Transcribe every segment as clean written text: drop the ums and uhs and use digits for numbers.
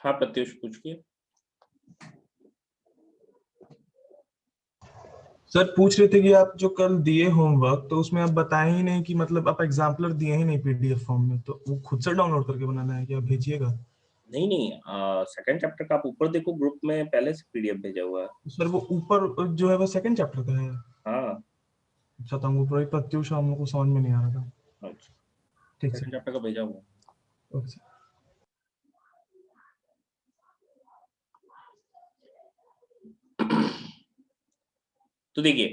हाँ प्रत्युष पूछिए। सर पूछ रहे थे कि आप जो कल दिए होमवर्क तो उसमें आप बताए ही नहीं कि मतलब आप एग्जाम्पलर दिए ही नहीं पीडीएफ फॉर्म में, तो वो खुद से डाउनलोड करके बनाना है कि आप भेजिएगा? नहीं नहीं, सेकंड चैप्टर का आप ऊपर देखो, ग्रुप में पहले से पीडीएफ भेजा हुआ है। सर वो ऊपर जो है वो सेकंड चैप्टर का है? हाँ। अच्छा, तो हमको पूरा प्रत्युष हम लोग को समझ में नहीं आ रहा था। अच्छा, ठीक सर। सेकंड चैप्टर का भेजा हुआ है। Okay sir. तो देखिए,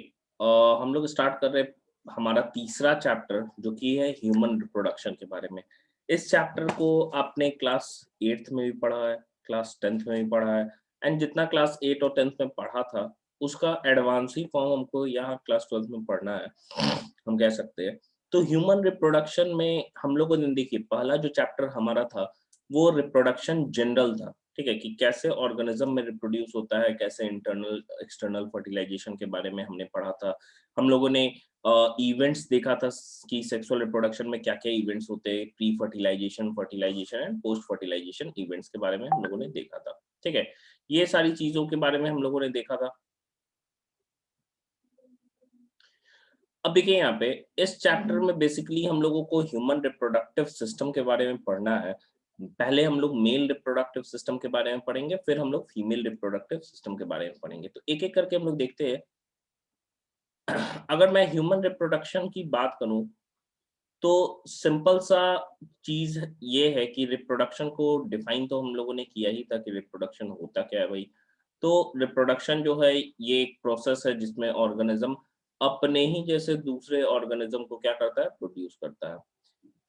हम लोग स्टार्ट कर रहे हैं हमारा तीसरा चैप्टर, जो कि है ह्यूमन रिप्रोडक्शन के बारे में। इस चैप्टर को आपने क्लास 8th में भी पढ़ा है, क्लास 10th में भी पढ़ा है, एंड जितना क्लास 8 और 10th में पढ़ा था उसका एडवांस ही फॉर्म हमको यहाँ क्लास 12th में पढ़ना है, हम कह सकते हैं। तो ह्यूमन रिप्रोडक्शन में हम लोगों ने, देखिए पहला जो चैप्टर हमारा था वो रिप्रोडक्शन जनरल था, ठीक है, कि कैसे ऑर्गेनिज्म में रिप्रोड्यूस होता है, कैसे इंटरनल एक्सटर्नल फर्टिलाइजेशन के बारे में हमने पढ़ा था। हम लोगों ने इवेंट्स देखा था कि सेक्सुअल रिप्रोडक्शन में क्या क्या इवेंट्स होते हैं, pre fertilization, fertilization and post fertilization events के बारे में हम लोगों ने देखा था, ठीक है। ये सारी चीजों के बारे में हम लोगों ने देखा था। अब देखिए यहाँ पे इस चैप्टर में बेसिकली हम लोगों को ह्यूमन रिप्रोडक्टिव सिस्टम के बारे में पढ़ना है। पहले हम लोग मेल रिप्रोडक्टिव सिस्टम के बारे में पढ़ेंगे, फिर हम लोग फीमेल रिप्रोडक्टिव सिस्टम के बारे में पढ़ेंगे। तो एक एक करके हम लोग देखते हैं। अगर मैं ह्यूमन रिप्रोडक्शन की बात करूं तो सिंपल सा चीज ये है कि रिप्रोडक्शन को डिफाइन तो हम लोगों ने किया ही था कि रिप्रोडक्शन होता क्या है भाई। तो रिप्रोडक्शन जो है ये एक प्रोसेस है जिसमें ऑर्गेनिज्म अपने ही जैसे दूसरे ऑर्गेनिज्म को क्या करता है, प्रोड्यूस करता है।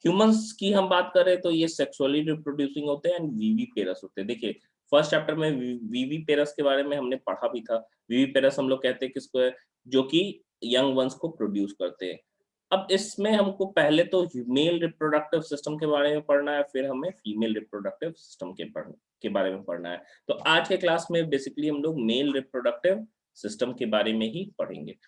ह्यूमंस की हम बात करें तो ये सेक्सुअली रिप्रोड्यूसिंग होते हैं एंड वीवी पेरस होते हैं। देखिए फर्स्ट चैप्टर में वीवी पेरस के बारे में हमने पढ़ा भी था। वीवी पेरस हम लोग कहते हैं किसको है, जो कि यंग वंस को प्रोड्यूस करते हैं। अब इसमें हमको पहले तो मेल रिप्रोडक्टिव सिस्टम के बारे में पढ़ना है, फिर हमें फीमेल रिप्रोडक्टिव सिस्टम के बारे में पढ़ना है। तो आज के क्लास में बेसिकली हम लोग मेल रिप्रोडक्टिव सिस्टम के बारे में ही पढ़ेंगे।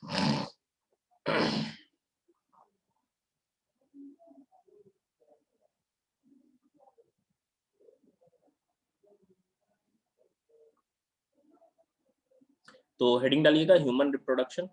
तो हेडिंग डालिएगा ह्यूमन रिप्रोडक्शन।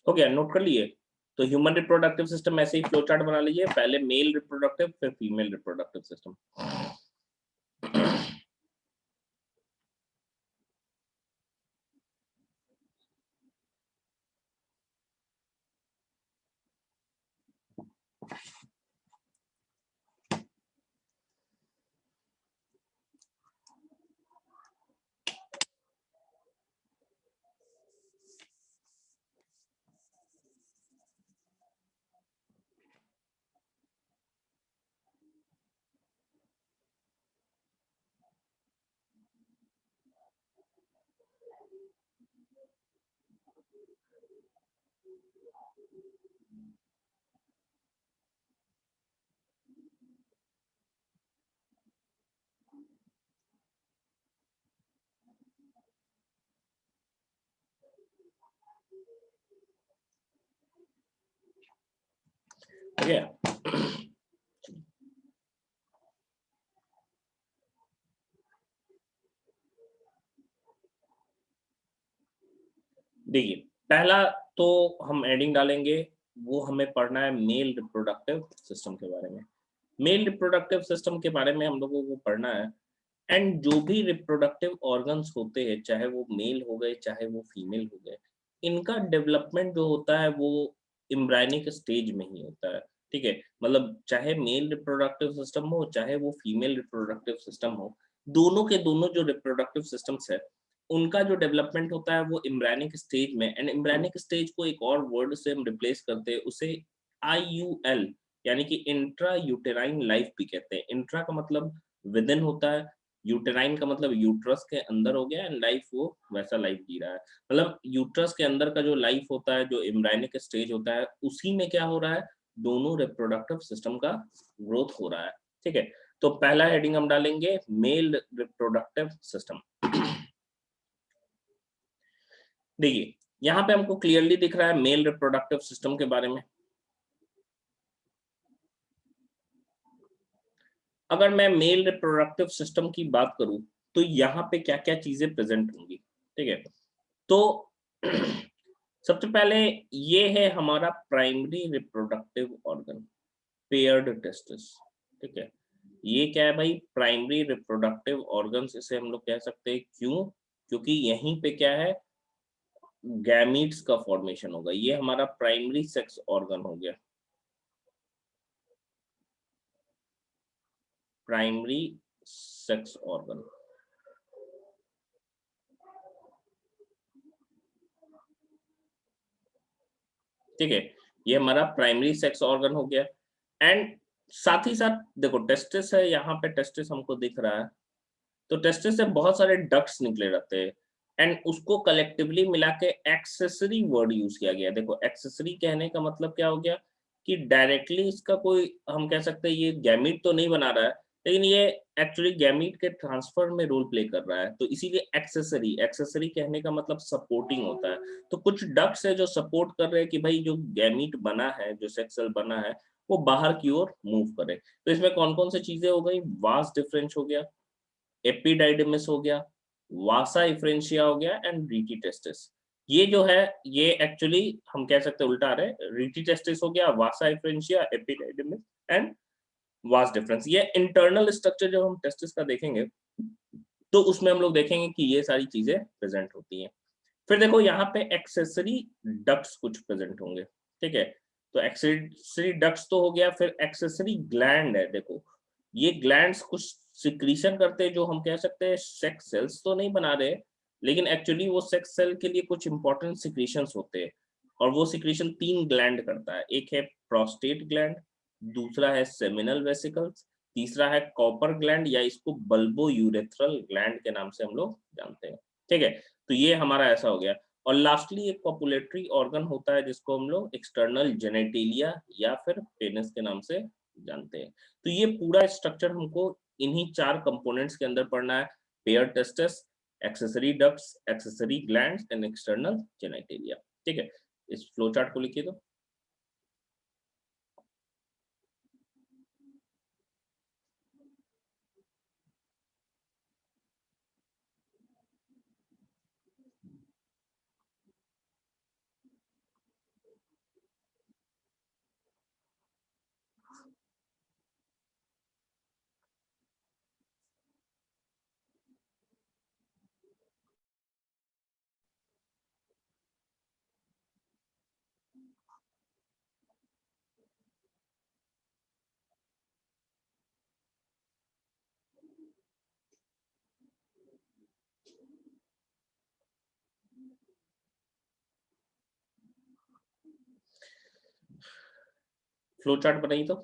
हो गया, नोट कर लिए? तो ह्यूमन रिप्रोडक्टिव सिस्टम ऐसे ही फ्लो चार्ट बना लीजिए, पहले मेल रिप्रोडक्टिव फिर फीमेल रिप्रोडक्टिव सिस्टम। हो गया। देखिए पहला तो हम एडिंग डालेंगे, वो हमें पढ़ना है मेल रिप्रोडक्टिव सिस्टम के बारे में। मेल रिप्रोडक्टिव सिस्टम के बारे में हम लोगों को पढ़ना है। एंड जो भी रिप्रोडक्टिव ऑर्गन्स होते हैं, चाहे वो मेल हो गए चाहे वो फीमेल हो गए, इनका डेवलपमेंट जो होता है वो एम्ब्रायनिक स्टेज में ही होता है, ठीक है। मतलब चाहे मेल रिप्रोडक्टिव सिस्टम हो चाहे वो फीमेल रिप्रोडक्टिव सिस्टम हो, दोनों के दोनों जो रिप्रोडक्टिव सिस्टम्स है उनका जो डेवलपमेंट होता है वो एम्ब्रायनिक स्टेज में, एंड एम्ब्रायनिक स्टेज को एक और वर्ड से हम रिप्लेस करते हैं, उसे IUL यानी कि इंट्रा यूटेराइन लाइफ भी कहते हैं। इंट्रा का मतलब विद इन होता है, यूटेराइन का मतलब यूट्रस के अंदर हो गया, एंड लाइफ वो वैसा लाइफ जी रहा है। मतलब यूट्रस के अंदर का जो लाइफ होता है, जो एम्ब्रायनिक स्टेज होता है, उसी में क्या हो रहा है, दोनों रिप्रोडक्टिव सिस्टम का ग्रोथ हो रहा है। ठीक है, तो पहला हेडिंग हम डालेंगे मेल रिप्रोडक्टिव सिस्टम। देखिए यहाँ पे हमको क्लियरली दिख रहा है मेल रिप्रोडक्टिव सिस्टम के बारे में। अगर मैं मेल रिप्रोडक्टिव सिस्टम की बात करूं तो यहाँ पे क्या क्या चीजें प्रेजेंट होंगी। ठीक है, तो सबसे पहले ये है हमारा primary reproductive organ, paired testis. ठीक है, ये क्या है भाई, प्राइमरी रिप्रोडक्टिव ऑर्गन्स, इसे हम लोग कह सकते हैं। क्यों? क्योंकि यहीं पे क्या है, गैमीट्स का फॉर्मेशन होगा। ये हमारा प्राइमरी सेक्स ऑर्गन हो गया, प्राइमरी सेक्स ऑर्गन। ठीक है, ये हमारा प्राइमरी सेक्स ऑर्गन हो गया। एंड साथ ही साथ देखो टेस्टिस है, यहाँ पे टेस्टिस हमको दिख रहा है, तो टेस्टिस से बहुत सारे डक्ट्स निकले रहते हैं, एंड उसको कलेक्टिवली मिला के एक्सेसरी वर्ड यूज किया गया। देखो एक्सेसरी कहने का मतलब क्या हो गया कि डायरेक्टली इसका कोई, हम कह सकते हैं ये गैमीट तो नहीं बना रहा है, लेकिन ये एक्चुअली गैमीट के ट्रांसफर में रोल प्ले कर रहा है, तो इसीलिए एक्सेसरी, एक्सेसरी कहने का मतलब सपोर्टिंग होता है। तो कुछ डक्ट्स है जो सपोर्ट कर रहे हैं कि भाई जो गैमीट बना है, जो सेक्स सेल बना है, वो बाहर की ओर मूव करे। तो इसमें कौन कौन सी चीजें हो गई, वास डिफरेंस हो गया, एपिडाइडिमिस हो गया, वासा इफ्रेंशिया हो गया, एंड रीटी टेस्टिस। ये जो है ये एक्चुअली हम कह सकते हैं उल्टा रहे, रीटी टेस्टिस हो गया, वासा इफ्रेंशिया, एपिडाइडिमिस एंड वास डिफरेंस। ये इंटरनल स्ट्रक्चर जब हम टेस्टिस का देखेंगे तो उसमें हम लोग देखेंगे कि ये सारी चीजें प्रेजेंट होती हैं। फिर देखो यहाँ पे एक्सेसरी डक्ट्स कुछ प्रेजेंट होंगे। ठीक है, तो एक्सेसरी डक्ट्स तो हो गया, फिर एक्सेसरी ग्लैंड है। देखो ये ग्लैंड्स कुछ सिक्रीशन करते हैं, जो हम कह सकते हैं सेक्स सेल्स तो नहीं बना रहे, लेकिन एक्चुअली वो सेक्स सेल के लिए कुछ इंपॉर्टेंट सिक्रीशंस होते हैं, और वो सिक्रीशन 3 ग्लैंड करता है। एक है प्रोस्टेट ग्लैंड, दूसरा है सेमिनल वेसिकल्स, तीसरा है कॉपर ग्लैंड, या इसको बल्बो यूरेथ्रल ग्लैंड के नाम से हम लोग जानते हैं। ठीक है, तो ये हमारा ऐसा हो गया। और लास्टली एक पॉपुलेटरी ऑर्गन होता है जिसको हम लोग एक्सटर्नल जेनेटिलिया या फिर पेनिस के नाम से जानते हैं। तो ये पूरा स्ट्रक्चर हमको इन्हीं 4 कंपोनेंट्स के अंदर पढ़ना है, pair testis, accessory ducts, accessory glands and external genitalia. ठीक है, इस फ्लो चार्ट को लिखिए। तो फ्लो चार्ट बनाइए। तो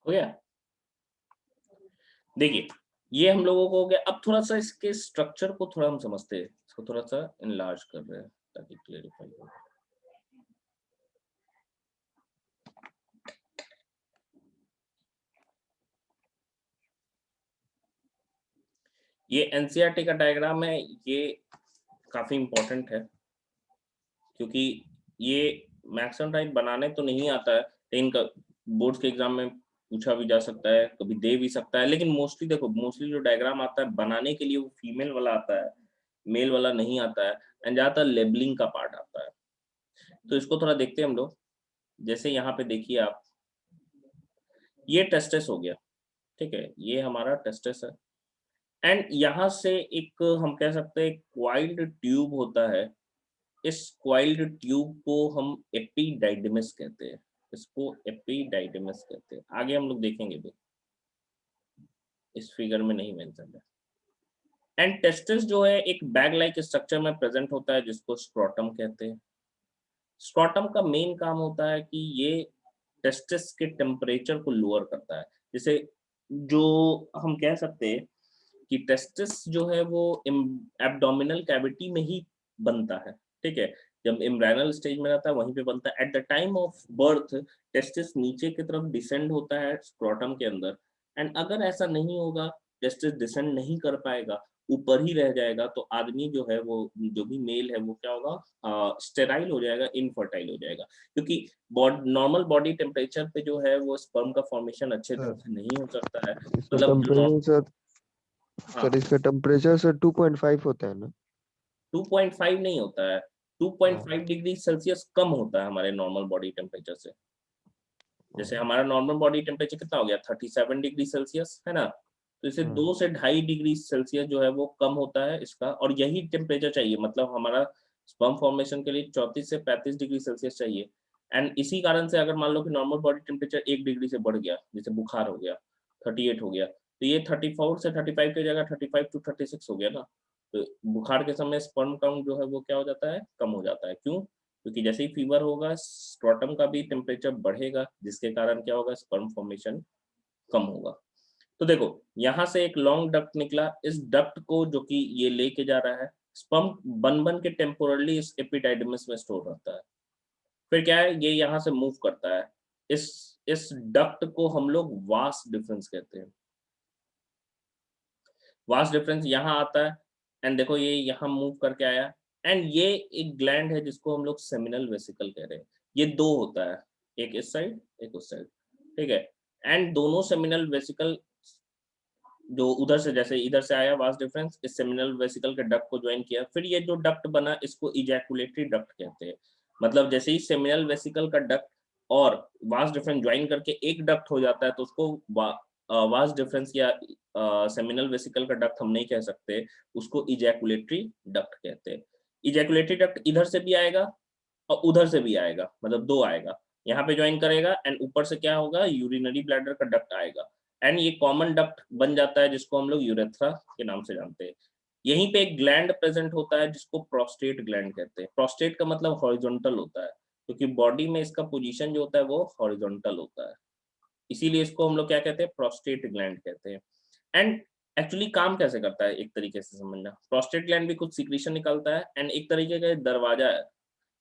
हो गया? देखिए, ये हम लोगों को हो गया। अब थोड़ा सा इसके स्ट्रक्चर को थोड़ा हम समझते हैं, इसको थोड़ा सा इनलार्ज कर रहे हैं ताकि क्लियरिफाई हो। ये एनसीईआरटी का डायग्राम है, ये काफी इंपॉर्टेंट है क्योंकि ये मैक्सिमम टाइम बनाने तो नहीं आता है, लेकिन बोर्ड्स के एग्जाम में पूछा भी जा सकता है, कभी दे भी सकता है। लेकिन मोस्टली देखो, मोस्टली जो डायग्राम आता है बनाने के लिए वो फीमेल वाला आता है, मेल वाला नहीं आता है, एंड ज्यादातर लेबलिंग का पार्ट आता है। तो इसको थोड़ा देखते हैं हम लोग। जैसे यहाँ पे देखिए आप, ये टेस्टिस हो गया, ठीक है, ये हमारा टेस्टिस है। एंड यहाँ से एक हम कह सकते हैं क्वाइल्ड ट्यूब होता है। इस क्वाइल्ड ट्यूब को हम एपिडाइडिमिस कहते हैं, इसको एपिडाइडिमिस कहते हैं। आगे हम लोग देखेंगे भी, इस फिगर में नहीं मेंशन है। एंड टेस्टिस जो है एक बैग लाइक स्ट्रक्चर में प्रेजेंट होता है जिसको स्क्रोटम कहते हैं। स्क्रोटम का मेन काम होता है कि ये टेस्टिस के टेम्परेचर को लोअर करता है। जैसे जो हम कह सकते हैं कि टेस्टिस जो है वो एब्डोमिनल कैविटी में ही बनता है, ठीक है। जब एम्ब्रायनल स्टेज में रहता है वहीं पे बनता है। At the time of birth testis नीचे की तरफ डिसेंड होता है स्क्रोटम के अंदर। एंड अगर ऐसा नहीं होगा, टेस्टिस डिसेंड नहीं कर पाएगा, ऊपर ही रह जाएगा, तो आदमी जो है वो, जो भी मेल है वो क्या होगा, स्टेराइल हो जाएगा, इनफर्टाइल हो जाएगा। क्योंकि नॉर्मल बॉडी टेम्परेचर पे जो है वो स्पर्म का फॉर्मेशन अच्छे तरह से नहीं हो सकता है। इसका मतलब टेम्परेचर हाँ, सर, इसका टेम्परेचर सर 2.5 होता है ना? 2.5 नहीं होता है, 2.5 डिग्री सेल्सियस कम होता है हमारे नॉर्मल बॉडी टेम्परेचर से। जैसे हमारा नॉर्मल बॉडी टेम्परेचर कितना हो गया, 37 डिग्री सेल्सियस है ना। तो इसे 2 से 2.5 डिग्री सेल्सियस जो है वो कम होता है इसका, और यही टेम्परेचर चाहिए, मतलब हमारा स्पर्म फॉर्मेशन के लिए 34 से 35 डिग्री सेल्सियस चाहिए। एंड इसी कारण से अगर मान लो कि नॉर्मल बॉडी टेम्परेचर 1 डिग्री से बढ़ गया, जैसे बुखार हो गया, 38 हो गया, तो ये 34 से 35 की जगह 35 to 36 हो गया ना। तो बुखार के समय स्पर्म काउंट जो है वो क्या हो जाता है, कम हो जाता है। क्यों? क्योंकि जैसे ही फीवर होगा स्क्रोटम का भी टेम्परेचर बढ़ेगा, जिसके कारण क्या होगा, स्पर्म फॉर्मेशन कम होगा। तो देखो यहाँ से एक लॉन्ग डक्ट निकला, इस डक्ट को जो कि ये लेके जा रहा है, स्पर्म बन बन के टेम्पोरली इस एपिडाइडिमिस में स्टोर रहता है। फिर क्या है, ये यहाँ से मूव करता है, इस डक्ट को हम लोग वास डिफरेंस कहते हैं। वास डिफरेंस यहाँ आता है, एंड देखो ये यहाँ मूव करके आया, एंड ये एक ग्लैंड है जिसको हम लोग सेमिनल वेसिकल कह रहे हैं। ये 2 होता है, एक इस साइड एक उस साइड, ठीक है। एंड दोनों सेमिनल वेसिकल जो उधर से, जैसे इधर से आया वास डिफरेंस, इस सेमिनल वेसिकल के डक्ट को ज्वाइन किया, फिर ये जो डक्ट बना इसको इजैकुलेटरी डक्ट कहते हैं। मतलब जैसे ही सेमिनल वेसिकल का डक्ट और वास डिफरेंस ज्वाइन करके एक डक्ट हो जाता है, तो उसको वास डिफरेंस या सेमिनल वेसिकल का डक्ट हम नहीं कह सकते, उसको इजैकुलेटरी डक्ट कहते हैं। इजैकुलेटरी डक्ट इधर से भी आएगा और उधर से भी आएगा, मतलब 2 आएगा, यहाँ पे ज्वाइन करेगा, एंड ऊपर से क्या होगा, यूरिनरी ब्लैडर का डक्ट आएगा, एंड ये कॉमन डक्ट बन जाता है जिसको हम लोग यूरेथ्रा के नाम से जानते हैं। यहीं पे एक ग्लैंड प्रेजेंट होता है जिसको प्रोस्टेट ग्लैंड कहते हैं। प्रोस्टेट का मतलब हॉरिजॉन्टल होता है, क्योंकि बॉडी में इसका पोजीशन जो होता है वो हॉरिजॉन्टल होता है, इसीलिए इसको हम लोग क्या कहते हैं, प्रोस्टेट ग्लैंड कहते हैं। एंड एक्चुअली काम कैसे करता है एक तरीके से समझना, प्रोस्टेट ग्लैंड भी कुछ सीक्रेशन निकालता है, एंड एक तरीके का दरवाजा है।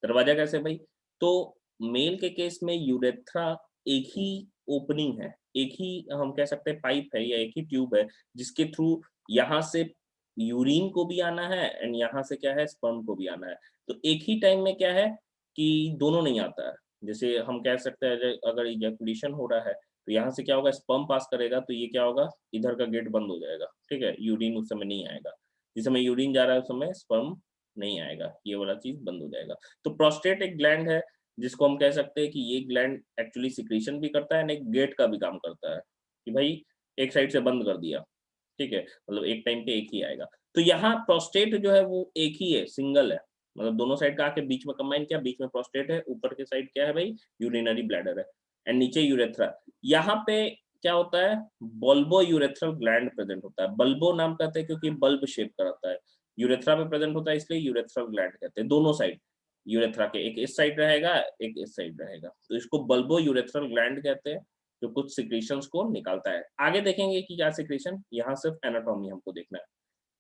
दरवाजा कैसे भाई, तो मेल के केस में यूरेथ्रा एक ही ओपनिंग है, एक ही हम कह सकते हैं पाइप है या एक ही ट्यूब है जिसके थ्रू यहाँ से यूरिन को भी आना है एंड यहाँ से क्या है स्पर्म को भी आना है। तो एक ही टाइम में क्या है कि दोनों नहीं आता है। जैसे हम कह सकते हैं अगर इजैकुलेशन हो रहा है तो यहाँ से क्या होगा स्पर्म पास करेगा तो ये क्या होगा इधर का गेट बंद हो जाएगा, ठीक है, यूरिन उस समय नहीं आएगा। जिस समय यूरिन जा रहा है उस समय स्पर्म नहीं आएगा, ये वाला चीज बंद हो जाएगा। तो प्रोस्टेट एक ग्लैंड है जिसको हम कह सकते हैं कि ये ग्लैंड एक्चुअली सिक्रीशन भी करता है, एक गेट का भी काम करता है कि भाई एक साइड से बंद कर दिया, ठीक है, मतलब एक टाइम पे एक ही आएगा। तो यहाँ प्रोस्टेट जो है वो एक ही है, सिंगल है, मतलब दोनों साइड का आके बीच में कंबाइन किया, बीच में प्रोस्टेट है, ऊपर के साइड क्या है भाई यूरिनरी ब्लैडर है एंड नीचे यूरेथ्रा। यहाँ पे क्या होता है बल्बो यूरेथ्रल ग्लैंड प्रेजेंट होता है। बल्बो नाम कहते हैं क्योंकि बल्ब शेप का रहता है, यूरेथ्रा पे प्रेजेंट होता है इसलिए यूरेथ्रल ग्लैंड कहते हैं। दोनों साइड यूरेथ्रा के, एक इस साइड रहेगा एक इस साइड रहेगा, तो इसको बल्बो यूरेथ्रल ग्लैंड कहते हैं जो कुछ सिक्रीशंस को निकालता है। आगे देखेंगे कि क्या सिक्रीशन, यहाँ सिर्फ एनाटॉमी हमको देखना है।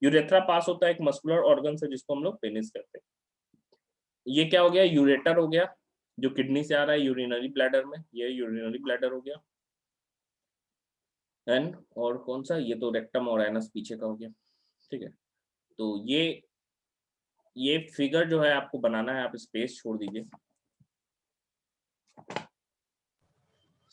यूरेथ्रा पास होता है एक मस्कुलर ऑर्गन से जिसको हम लोग पेनिस कहते हैं। ये क्या हो गया यूरेटर हो गया जो किडनी से आ रहा है यूरिनरी ब्लैडर में, ये यूरिनरी ब्लैडर हो गया। एंड और कौन सा, ये तो रेक्टम और एनस पीछे का हो गया, ठीक है। तो ये फिगर जो है आपको बनाना है, आप स्पेस छोड़ दीजिए।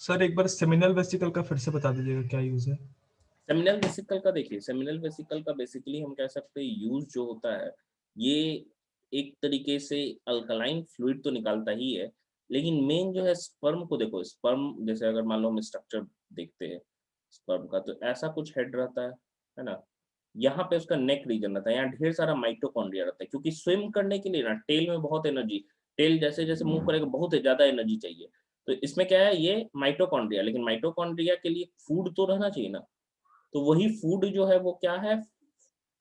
सर एक बार सेमिनल वेसिकल का फिर से बता दीजिएगा क्या यूज है। सेमिनल वेसिकल का देखिए, सेमिनल वेसिकल का बेसिकली हम कह सकते हैं यूज जो होता है ये एक तरीके से अल्कलाइन फ्लूइड तो निकालता ही है, लेकिन मेन जो है स्पर्म को देखो, स्पर्म जैसे अगर मान लो हम स्ट्रक्चर देखते हैं स्पर्म का तो ऐसा कुछ हेड रहता है ना, यहाँ पे उसका नेक रीजन रहता है, यहाँ ढेर सारा माइटोकॉन्ड्रिया रहता है क्योंकि स्विम करने के लिए ना टेल में बहुत एनर्जी, टेल जैसे जैसे मूव करेगा बहुत ज्यादा एनर्जी चाहिए। तो इसमें क्या है ये माइटोकॉन्ड्रिया, लेकिन माइटोकॉन्ड्रिया के लिए फूड तो रहना चाहिए ना, तो वही फूड जो है वो क्या है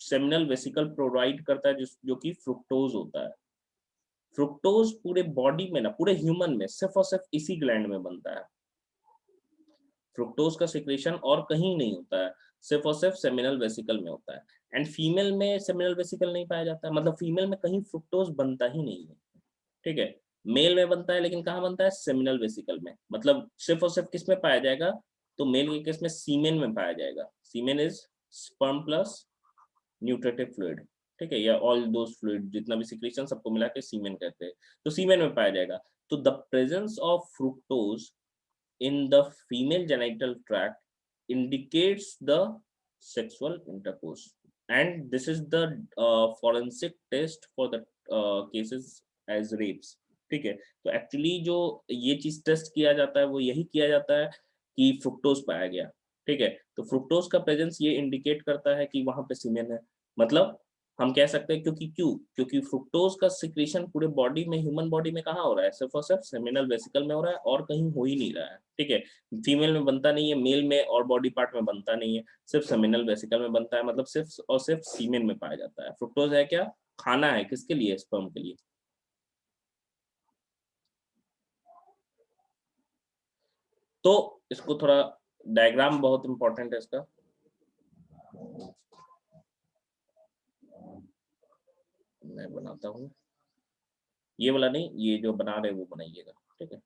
सेमिनल वेसिकल प्रोवाइड करता है जो कि फ्रुक्टोज होता है। फ्रुक्टोज पूरे बॉडी में ना पूरे ह्यूमन में सिर्फ और सिर्फ इसी ग्लैंड में बनता है। फ्रुक्टोज का सिक्रेशन और कहीं नहीं होता है, सिर्फ और सिर्फ सेमिनल वेसिकल में होता है। एंड फीमेल में सेमिनल वेसिकल नहीं पाया जाता है, मतलब फीमेल में कहीं फ्रुक्टोज बनता ही नहीं है, ठीक है। मेल में बनता है लेकिन कहाँ बनता है सेमिनल वेसिकल में, मतलब सिर्फ और सिर्फ किस में पाया जाएगा तो मेल के केस में सीमेन में पाया जाएगा। Semen is sperm plus nutritive fluid, ठीक है, या ऑल दोस फ्लूइड जितना भी सिक्रीशन सबको मिला के सीमेन कहते हैं, तो सीमेन में पाया जाएगा। तो the presence of fructose in the female genital tract indicates the sexual intercourse, and this is the forensic test for the cases as rapes, ठीक है। तो एक्चुअली जो ये चीज टेस्ट किया जाता है वो यही किया जाता है कि फ्रुक्टोज पाया गया, ठीक है। तो फ्रुक्टोज का प्रेजेंस ये इंडिकेट करता है कि वहां पे सीमेन है, मतलब हम कह सकते हैं क्योंकि फ्रुक्टोज का सिक्रीशन पूरे बॉडी में ह्यूमन बॉडी में कहाँ हो रहा है सिर्फ और सिर्फ सेमिनल वेसिकल में हो रहा है और कहीं हो ही नहीं रहा है, ठीक है। फीमेल में बनता नहीं है, मेल में और बॉडी पार्ट में बनता नहीं है, सिर्फ सेमिनल वेसिकल में बनता है, मतलब सिर्फ और सिर्फ सीमेन में पाया जाता है। फ्रुक्टोज है क्या, खाना है, किसके लिए, स्पर्म के लिए। तो इसको थोड़ा डायग्राम बहुत इंपॉर्टेंट है इसका, मैं बनाता हूँ, ये वाला नहीं, ये जो बना रहे वो बनाइएगा, ठीक है।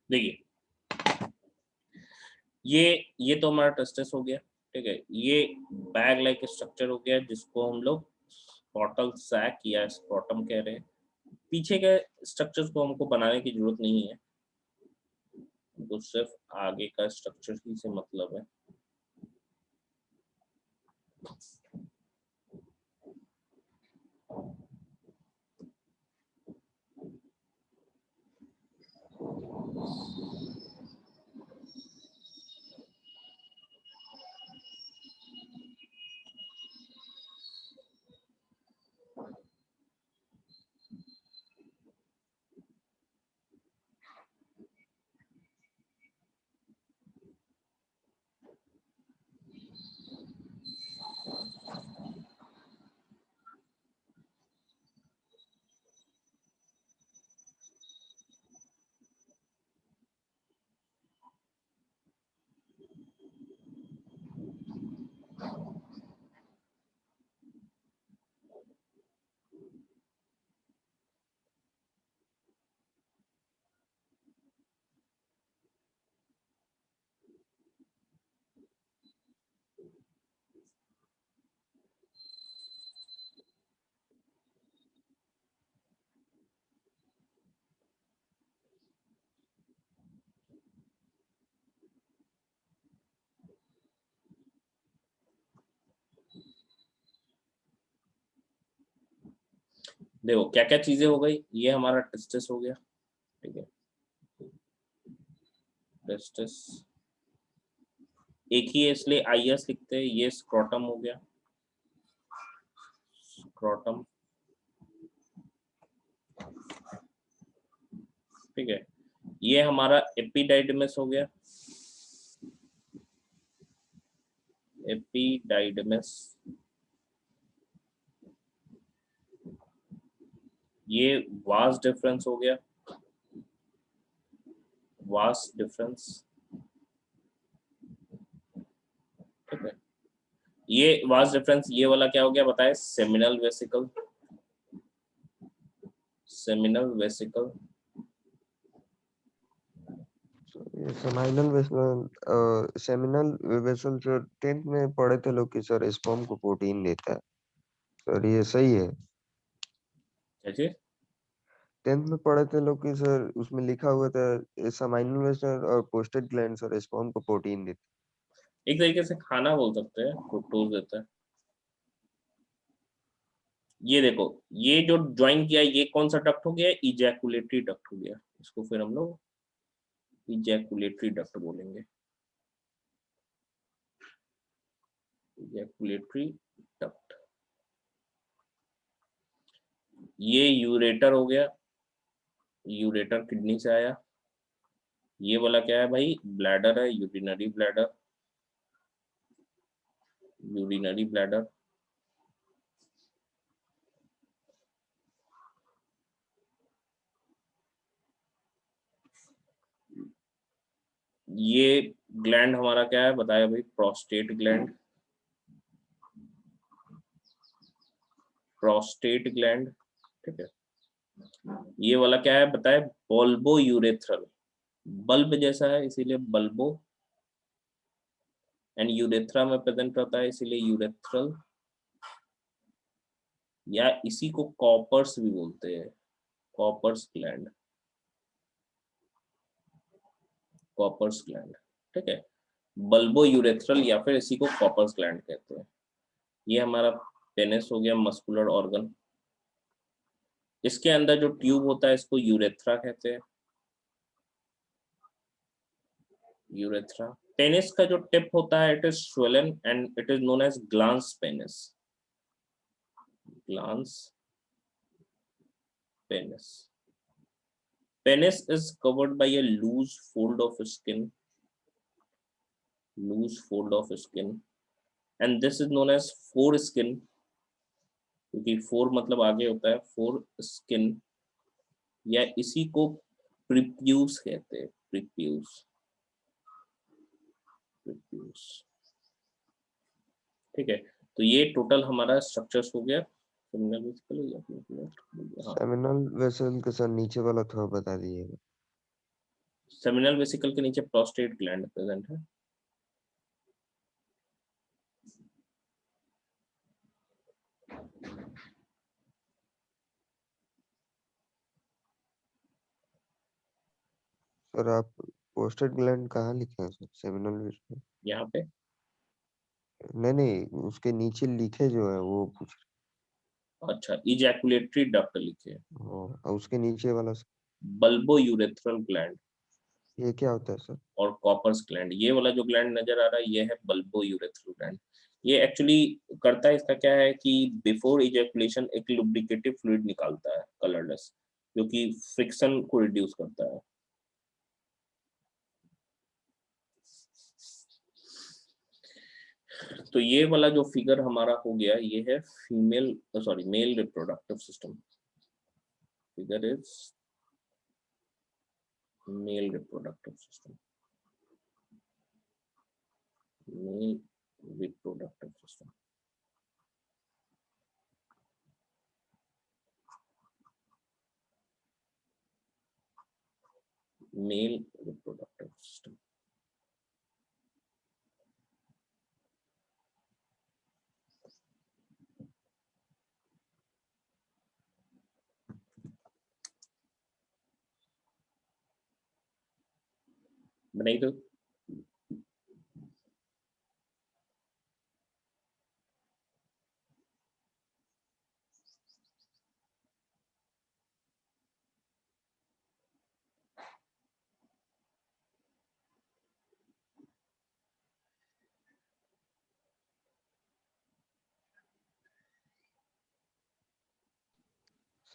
देखिए ये तो हमारा टेस्टिस हो गया, ठीक है। ये बैग लाइक स्ट्रक्चर हो गया जिसको हम लोग स्पॉटल सैक या स्क्रॉटम कह रहे हैं। पीछे के स्ट्रक्चर्स को हमको बनाने की जरूरत नहीं है, तो सिर्फ आगे का स्ट्रक्चर ही से मतलब है। देखो क्या क्या चीजें हो गई। ये हमारा टेस्टिस हो गया, ठीक है। टेस्टिस एक ही है इसलिए आईएस लिखते हैं। ये स्क्रॉटम हो गया, स्क्रॉटम, ठीक है। ये हमारा एपिडाइडमिस हो गया, एपिडाइडमिस। ये वास डिफरेंस हो गया, वास डिफरेंस, ठीक है। ये वास डिफरेंस ये वाला क्या हो गया बताए, seminal vesicle, seminal vesicle. Seminal vessel, seminal vessel जो 10th में पढ़े थे लोग कि सर स्पर्म को प्रोटीन देता है, सर ये सही है? क्या चीज? 10th में पढ़े थे लोग कि सर उसमें लिखा हुआ था सेमिनल वेसल और प्रोस्टेट ग्लैंड सर स्पर्म को प्रोटीन देते एक तरीके से खाना बोल सकते हैं, फ्रुक्टोज देता है। ये देखो, ये जो ज्वाइन किया ये कौन सा डक्ट हो गया, इजैकुलेटरी डक्ट हो गया। इसको फिर हम लोग इजैकुलेटरी डक्ट बोलेंगे, इजैकुलेटरी डक्ट। ये यूरेटर हो गया, यूरेटर किडनी से आया। ये वाला क्या है भाई, ब्लैडर है, यूरिनरी ब्लैडर, यूरिनरी ब्लैडर। ये ग्लैंड हमारा क्या है बताया भाई, प्रोस्टेट ग्लैंड, प्रोस्टेट ग्लैंड, ठीक है। ये वाला क्या है बताए, बल्बो यूरेथ्रल, बल्ब जैसा है इसीलिए बल्बो, एंड यूरेथ्रा में प्रेजेंट रहता है इसीलिए यूरेथ्रल, या इसी को कॉपर्स भी बोलते हैं, कॉपर्स ग्लैंड, कॉपर्स ग्लैंड, ठीक है। बल्बो यूरेथ्रल या फिर इसी को कॉपर्स ग्लैंड कहते हैं। ये हमारा पेनिस हो गया, मस्कुलर ऑर्गन। इसके अंदर जो ट्यूब होता है इसको यूरेथ्रा कहते हैं, यूरेथ्रा। पेनिस का जो टिप होता है it is swollen and it is known as glans penis, glans penis. Penis is covered by a loose fold of skin, loose fold of skin, and this is known as foreskin, क्योंकि four मतलब आगे होता है, foreskin, या इसी को prepuce कहते हैं, प्रीप्यूस, प्रीप्यूस, ठीक है। तो ये टोटल हमारा स्ट्रक्चर्स हो गया। हाँ, सेमिनल वेसल के सर नीचे वाला थोड़ा बता दीजिएगा। सेमिनल वेसिकल के नीचे प्रोस्टेट ग्लैंड प्रेजेंट है। सर आप पोस्टेड ग्लैंड कहाँ लिखे हैं सर, सेमिनल वेस में? यहाँ पे नहीं नहीं, उसके नीचे लिखे जो है वो पूछ अच्छा इजैकुलेटरी डक्ट लिखे है। और उसके नीचे वाला सर, बल्बो यूरेथ्रल ग्लैंड ये क्या होता है सर? और कॉपर्स ग्लैंड, ये वाला जो ग्लैंड नजर आ रहा है ये है बल्बो यूरेथ्रल ग्लैंड। ये एक्चुअली करता है, इसका क्या है कि बिफोर इजैकुलेशन एक लुब्रिकेटिव फ्लूइड निकालता है कलरलेस, जो कि फ्रिक्शन को रिड्यूस करता है। तो ये वाला जो फिगर हमारा हो गया ये है female sorry male reproductive system. Figure is male reproductive system, male reproductive system. Male reproductive system. बनाई तो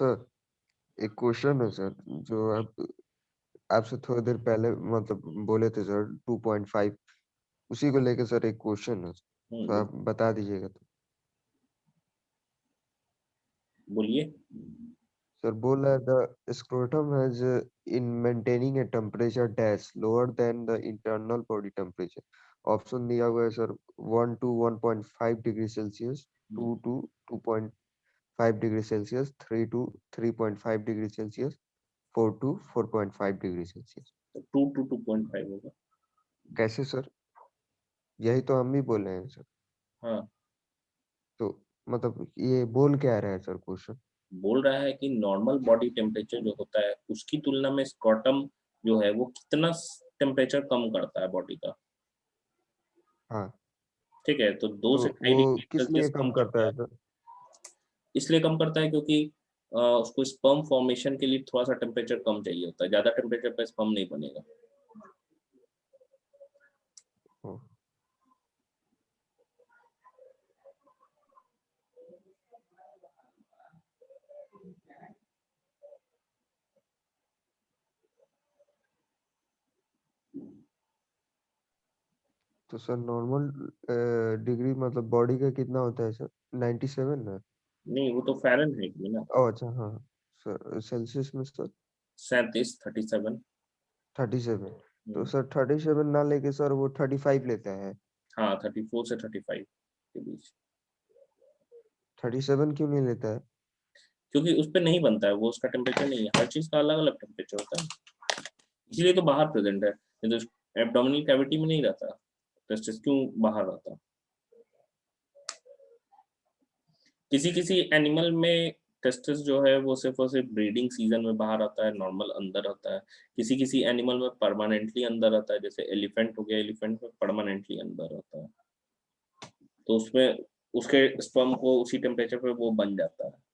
सर एक क्वेश्चन है सर, जो आप आपसे थोड़ी देर पहले मतलब बोले थे सर 2.5, उसी को लेके सर एक क्वेश्चन है, तो आप बता दीजिएगा। तो बोलिए। सर बोल रहा है the scrotum has in maintaining a temperature dash lower than the internal body temperature. Option दिया हुआ है sir 1 to 1.5 degree Celsius, 2 to 2.5 degree Celsius, 3 to 3.5 degree Celsius, 4 to 4.5 degree Celsius. तो 2 to 2.5 होगा। कैसे सर? यही तो हम भी बोल रहे हैं सर। हाँ, तो मतलब ये बोल क्या रहा है सर क्वेश्चन? बोल रहा है कि नॉर्मल बॉडी टेम्परेचर जो होता है उसकी तुलना में स्क्रॉटम जो है वो कितना टेम्परेचर कम करता है बॉडी का। हाँ, ठीक है, तो 2 तो से ढाई वो डिग्री किस सेल्सियस लिए कम कम करता करता है। है सर? इसलिए कम करता है क्योंकि उसको स्पर्म फॉर्मेशन के लिए थोड़ा सा टेम्परेचर कम चाहिए होता है, ज्यादा टेम्परेचर पे स्पर्म नहीं बनेगा। ओ, तो सर नॉर्मल डिग्री मतलब बॉडी का कितना होता है सर? 97 ना? नहीं, वो तो फ़ारेनहाइट में ना। ओ अच्छा, हाँ सर, सेल्सियस में सर 37 37। 37। तो सर 37 ना लेके सर वो 35 लेता है। हाँ, 34 से 35 के बीच। 37 क्यों नहीं लेता है? क्योंकि उस पे नहीं बनता है, वो उसका टेम्परेचर नहीं है, हर चीज का अलग अलग टेम्परेचर होता है, इसीलिए तो बाहर प्रेजेंट है। नहीं तो एब्डोमिनल कैविटी में नहीं रहता, टेस्टिस क्यों बाहर रहता। किसी किसी एनिमल में टेस्टिस जो है वो सिर्फ और सिर्फ ब्रीडिंग सीजन में बाहर आता है, नॉर्मल अंदर आता है। किसी किसी एनिमल में परमानेंटली अंदर आता है, जैसे एलिफेंट हो गया, एलिफेंट में परमानेंटली अंदर आता है, तो उसमें उसके स्पर्म को उसी टेम्परेचर पे वो बन जाता है।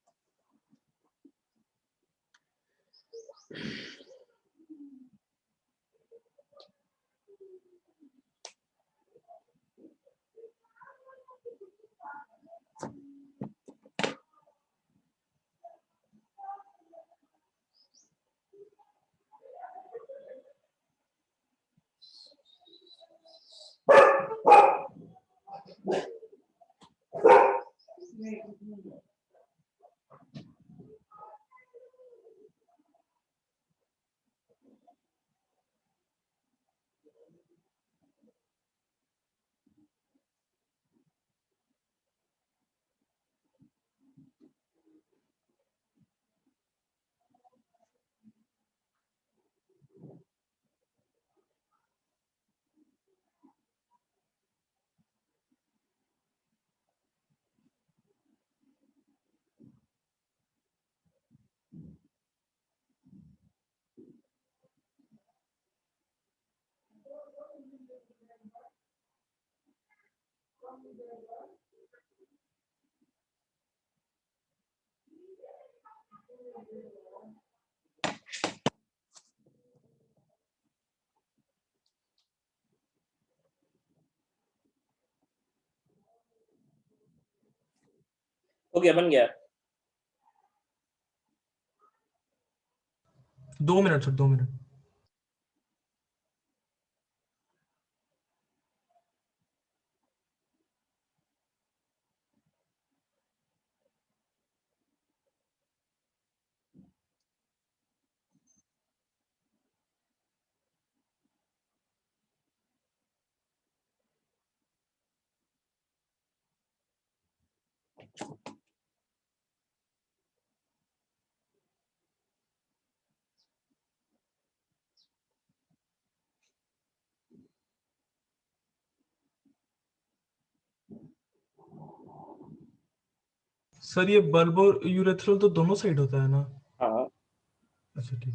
ओके, बन गया। 2 मिनट सर, 2 मिनट। सर ये बल्ब और यूरेथ्रल तो दोनों साइड होता है ना? हाँ, अच्छा ठीक।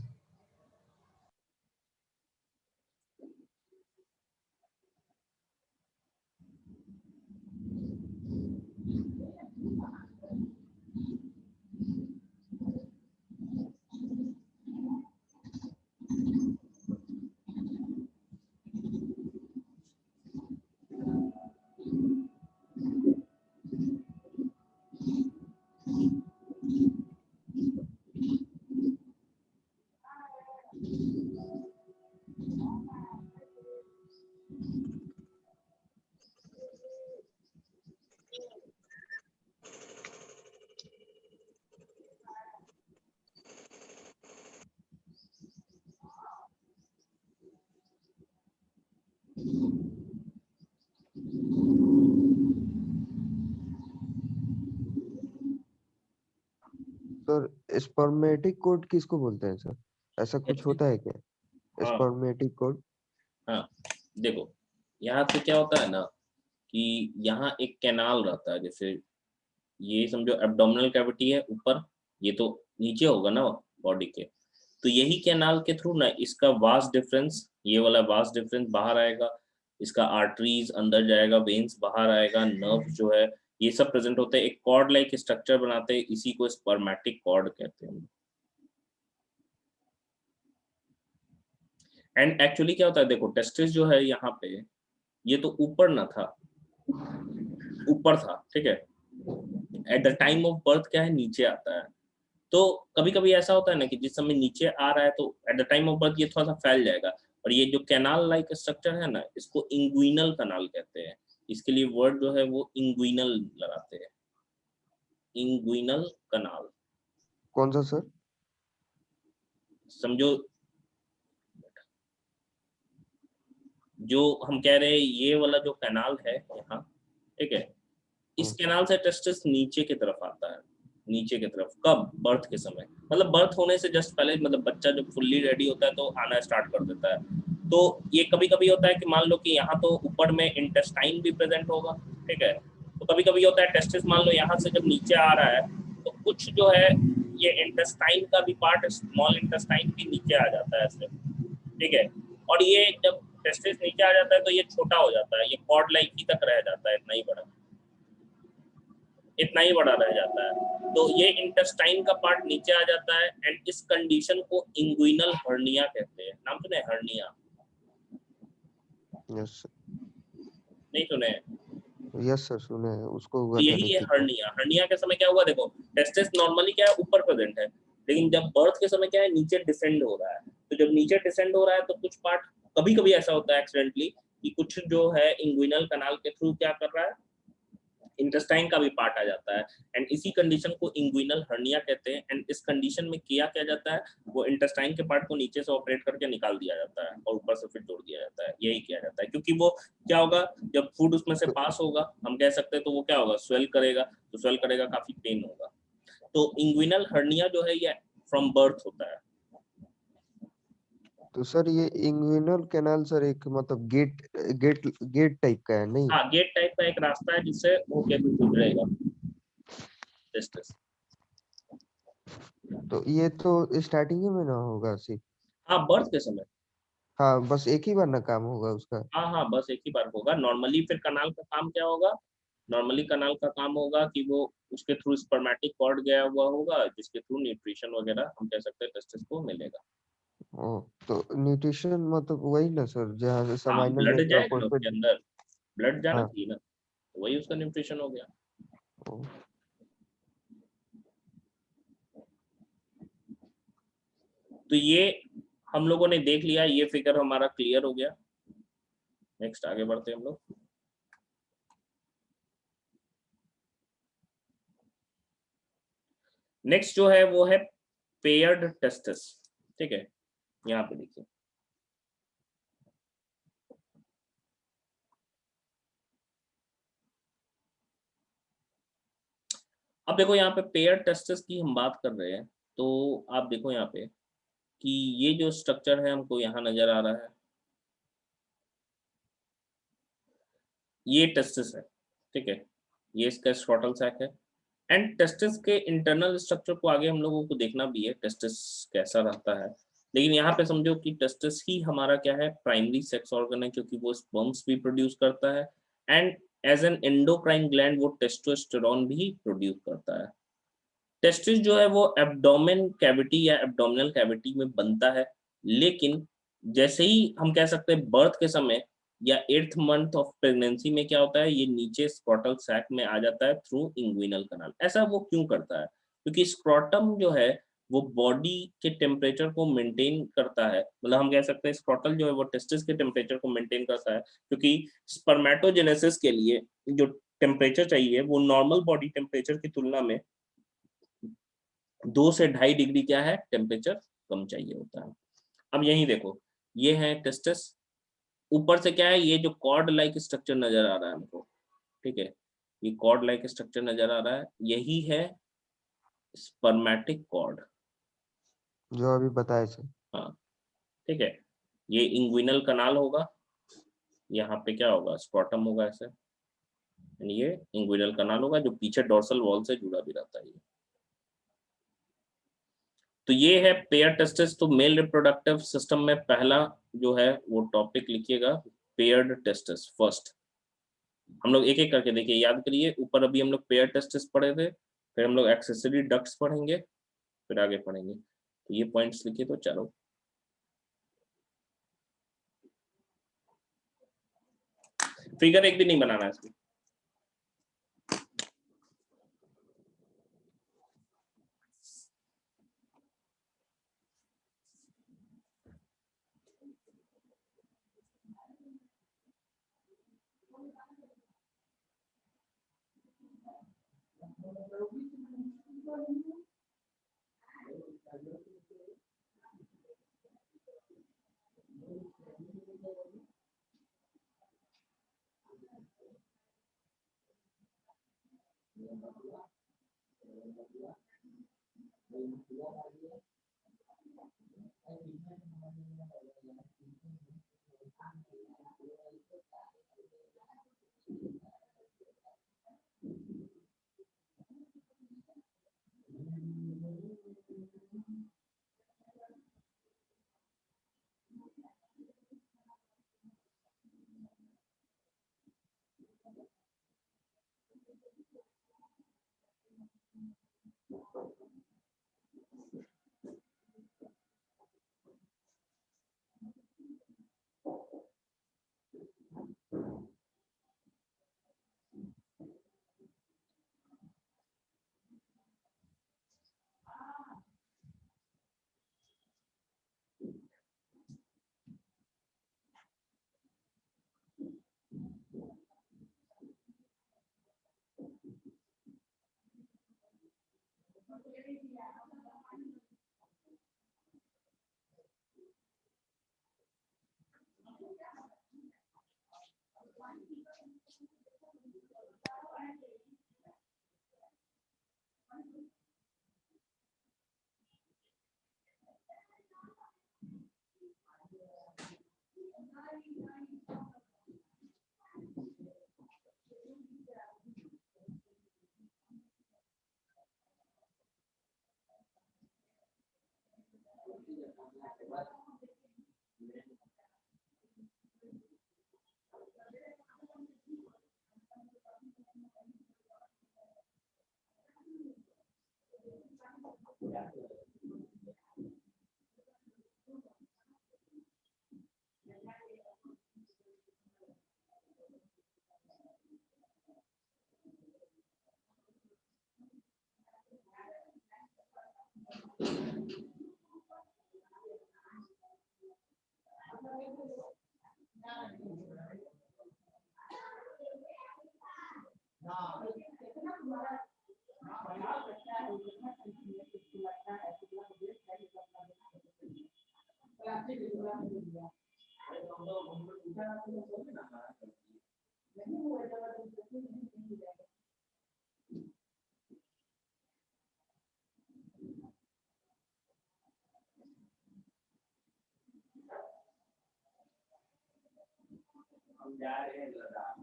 सर स्पर्मेटिक कोड किसको बोलते हैं सर? ऐसा कुछ होता है क्या? हाँ, स्पर्मेटिक कोड? हाँ, देखो, यहाँ पे क्या होता है ना कि यहाँ एक कैनाल रहता है, जैसे ये समझो एब्डोमिनल कैविटी है ऊपर, ये तो नीचे होगा ना बॉडी के, तो यही कैनाल के थ्रू ना इसका वास डिफरेंस, ये वाला वास डिफरेंस बाहर आएगा, इसका आर्टरीज अंदर जाएगा, वेन्स बाहर आएगा, नर्व जो है ये सब प्रेजेंट होते हैं, एक कॉर्ड लाइक स्ट्रक्चर बनाते हैं, इसी को स्पर्मेटिक कॉर्ड कहते हैं। एंड एक्चुअली क्या होता है, देखो टेस्टिस जो है यहाँ पे, ये तो ऊपर ना था, ऊपर था, ठीक है, at the time of birth क्या है, नीचे आता है। तो कभी कभी ऐसा होता है ना कि जिस समय नीचे आ रहा है तो at the time of birth ये थोड़ा सा फैल जाएगा, और ये जो कैनाल लाइक स्ट्रक्चर है ना, इसको इंग्विनल कैनाल कहते हैं। इसके लिए वर्ड जो है वो इंग्विनल लगाते हैं, इंग्विनल कैनाल। कौन सा सर? समझो, जो हम कह रहे हैं ये वाला जो कैनाल है यहाँ, ठीक है, इस कैनाल से टेस्टिस नीचे की तरफ आता है, नीचे की तरफ कब, बर्थ के समय, मतलब बर्थ होने से जस्ट पहले, मतलब बच्चा जब फुल्ली रेडी होता है तो आना स्टार्ट कर देता है। तो ये कभी कभी होता है कि मान लो कि यहाँ तो ऊपर में इंटेस्टाइन भी प्रेजेंट होगा, ठीक है, तो कभी कभी होता है टेस्टिस मान लो यहाँ से जब नीचे आ रहा है तो कुछ जो है ये इंटेस्टाइन का भी पार्ट स्मॉल इंटेस्टाइन के नीचे आ जाता है ऐसे, ठीक है, और ये जब टेस्टिस नीचे आ जाता है तो ये छोटा हो जाता है, ये कॉर्ड लाइक ही तक रह जाता है, इतना ही बड़ा, इतना ही बड़ा रह जाता है। तो ये इंटेस्टाइन का पार्ट नीचे आ जाता है, एंड इस कंडीशन को इंग्विनल हर्निया कहते हैं। नाम सुने हर्निया? यस नहीं सुने? यस सर, सुने हैं, उसको हुआ तो था यही है ऋतिक को। हर्निया। हर्निया के समय क्या हुआ, देखो टेस्टिस नॉर्मली क्या है ऊपर प्रेजेंट है, लेकिन जब बर्थ के समय क्या है नीचे डिसेंड हो रहा है, तो जब नीचे डिसेंड हो रहा है तो कुछ पार्ट, कभी कभी ऐसा होता है एक्सीडेंटली कि कुछ जो है इंग्विनल कैनाल के थ्रू क्या कर रहा है, इंटेस्टाइन का भी पार्ट आ जाता है, एंड इसी कंडीशन को इंग्विनल हर्निया कहते हैं। एंड इस कंडीशन में किया क्या जाता है, वो इंटेस्टाइन के पार्ट को नीचे से ऑपरेट करके निकाल दिया जाता है और ऊपर से फिर जोड़ दिया जाता है, यही किया जाता है, क्योंकि वो क्या होगा, जब फूड उसमें से पास होगा, हम कह सकते हैं, तो वो क्या होगा, स्वेल करेगा, तो स्वेल करेगा, काफी पेन होगा। तो इंग्विनल हर्निया जो है ये फ्रॉम बर्थ होता है। तो सर ये इंग्विनल कैनाल सर एक मतलब गेट गेट गेट टाइप का है नहीं? हाँ, गेट टाइप का एक रास्ता है जिससे वो क्या गुजरेगा टेस्टिस। तो ये तो स्टार्टिंग में ना होगा सिर्फ? हाँ, बर्थ के समय। हाँ, बस एक ही बार ना काम होगा उसका? हाँ हाँ, बस एक ही बार होगा नॉर्मली। फिर कनाल का काम क्या होगा नॉर्मली कनाल का काम होगा कि वो उसके थ्रू स्पर्मेटिक कॉर्ड गया हुआ होगा, जिसके थ्रू न्यूट्रिशन वगैरह हम कह सकते हैं टेस्टिस को मिलेगा। ओ, तो न्यूट्रिशन मतलब वही ना सर, जहाँ से हाँ, समाइनल ब्लड वेव का जाएगा ना उसके फॉस्फेट। अंदर, ब्लड जाना हाँ। चाहिए ना, तो वही उसका न्यूट्रिशन हो गया। ओ, तो ये हम लोगों ने देख लिया, ये फिगर हमारा क्लियर हो गया। नेक्स्ट आगे बढ़ते हैं हम लोग। नेक्स्ट जो है वो है पेयर्ड टेस्टिस। ठीक है, यहाँ पे देखिए, अब देखो यहाँ पे पेयर टेस्टिस की हम बात कर रहे हैं, तो आप देखो यहाँ पे कि ये जो स्ट्रक्चर है हमको यहाँ नजर आ रहा है, ये टेस्टिस है। ठीक है, ये इसका स्क्रॉटल सैक है। एंड टेस्टिस के इंटरनल स्ट्रक्चर को आगे हम लोगों को देखना भी है, टेस्टिस कैसा रहता है। लेकिन यहाँ पे समझो कि टेस्टिस ही हमारा क्या है, प्राइमरी सेक्स ऑर्गन है, क्योंकि वो स्पर्म्स भी प्रोड्यूस करता है। And as an endocrine gland वो टेस्टोस्टेरोन भी प्रोड्यूस करता है। टेस्टिस जो है वो एब्डोमेन कैविटी या एब्डोमिनल कैविटी में बनता है, लेकिन जैसे ही हम कह सकते हैं बर्थ के समय या 8th मंथ ऑफ प्रेगनेंसी में क्या होता है, ये नीचे स्क्रॉटल सैक में आ जाता है थ्रू इंग्विनल कनाल। ऐसा वो क्यों करता है? क्योंकि स्क्रॉटम जो है वो बॉडी के टेम्परेचर को मेंटेन करता है, मतलब हम कह सकते हैं स्क्रॉटल जो है वो टेस्टिस के टेम्परेचर को मेंटेन करता है, क्योंकि स्पर्मेटोजेनेसिस के लिए जो टेम्परेचर चाहिए वो नॉर्मल बॉडी टेम्परेचर की तुलना में 2 से 2.5 डिग्री क्या है, टेम्परेचर कम चाहिए होता है। अब यही देखो, ये है टेस्टिस, ऊपर से क्या है, ये जो कॉर्ड लाइक स्ट्रक्चर नजर आ रहा है हमको। ठीक है, ये कॉर्ड लाइक स्ट्रक्चर नजर आ रहा है, यही है स्पर्मेटिक कॉर्ड। जो अभी बताए सर। हाँ, ठीक है, ये इंग्विनल कनाल होगा, यहाँ पे क्या होगा, स्क्रॉटम होगा ऐसे, and ये इंग्विनल कनाल होगा जो पीछे डोर्सल वॉल से जुड़ा भी रहता है ये। तो ये है पेयर टेस्टिस। तो मेल रिप्रोडक्टिव सिस्टम में पहला जो है वो टॉपिक लिखिएगा, पेयर्ड टेस्टिस फर्स्ट। हम लोग एक एक करके देखिए, याद करिए, ऊपर अभी हम लोग पेयर टेस्टिस पढ़े थे, फिर हम लोग एक्सेसरी डक्ट्स पढ़ेंगे, फिर आगे पढ़ेंगे। तो ये पॉइंट्स लिखिए, तो चलो फिगर एक भी नहीं बनाना है इसमें। हम जा रहे हैं लद्दाख,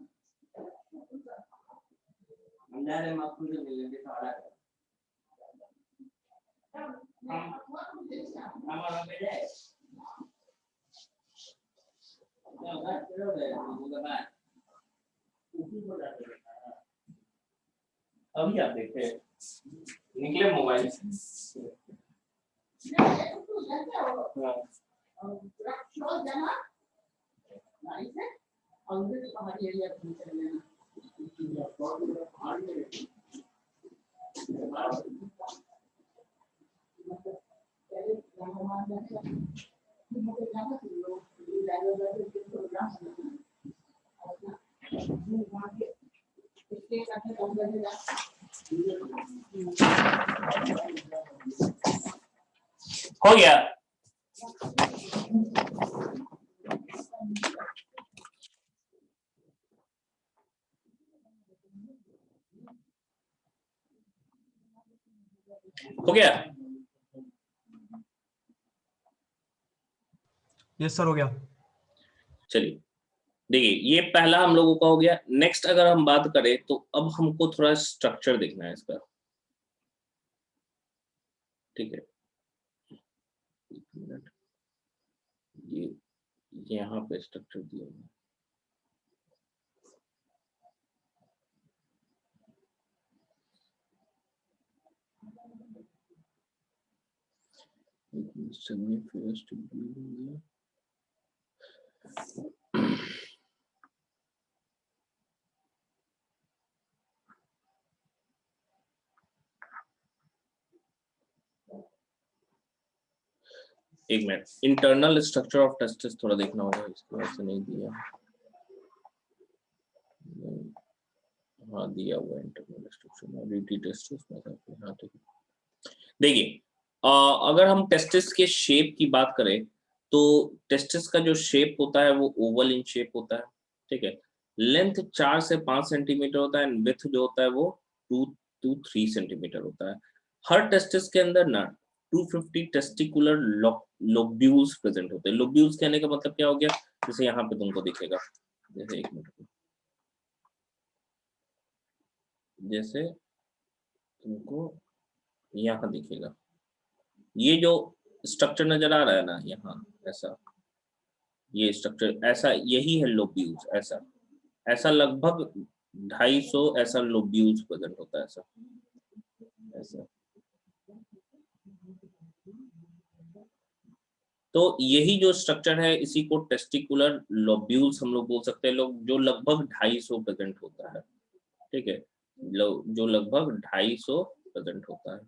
हम जा रहे हैं आपको जो मिलेंगे सारा हमारा पे जाए अभी आप देखे निकले मोबाइल से हो गया। हो गया। यस सर, हो गया। चलिए देखिए, ये पहला हम लोगों का हो गया। नेक्स्ट अगर हम बात करें तो अब हमको थोड़ा स्ट्रक्चर देखना है इसका, ठीक है। ये यहाँ पे स्ट्रक्चर दिया हुआ है। एक minute, internal structure of testis थोड़ा देखना होगा, इसको ऐसे नहीं दिया। हाँ दिया हुआ इंटरनल स्ट्रक्चर रीटी टेस्टिस में। हाँ ठीक है। देखिए अगर हम टेस्टिस के शेप की बात करें तो टेस्टिस का जो शेप होता है वो ओवल इन शेप होता है, ठीक है। लेंथ 4 से 5 सेंटीमीटर होता है एंड विड्थ जो होता है वो 2 to 3 सेंटीमीटर होता है। हर टेस्टिस के अंदर ना 250 टेस्टिकुलर लोब्यूल्स प्रेजेंट होते हैं। लोब्यूल्स कहने का मतलब क्या हो गया, जैसे यहाँ पे तुमको दिखेगा, जैसे एक मिनट, जैसे तुमको यहाँ दिखेगा, ये जो स्ट्रक्चर नजर आ रहा है ना यहाँ, ऐसा ये स्ट्रक्चर ऐसा, यही है लोब्यूल्स। ऐसा ऐसा लगभग 250 ऐसा लोब्यूल्स प्रेजेंट होता है, ऐसा ऐसा। तो यही जो स्ट्रक्चर है इसी को टेस्टिकुलर लोब्यूल्स हम लोग बोल सकते हैं, लोग जो लगभग 250 प्रेजेंट होता है, ठीक है, जो लगभग 250 प्रेजेंट होता है।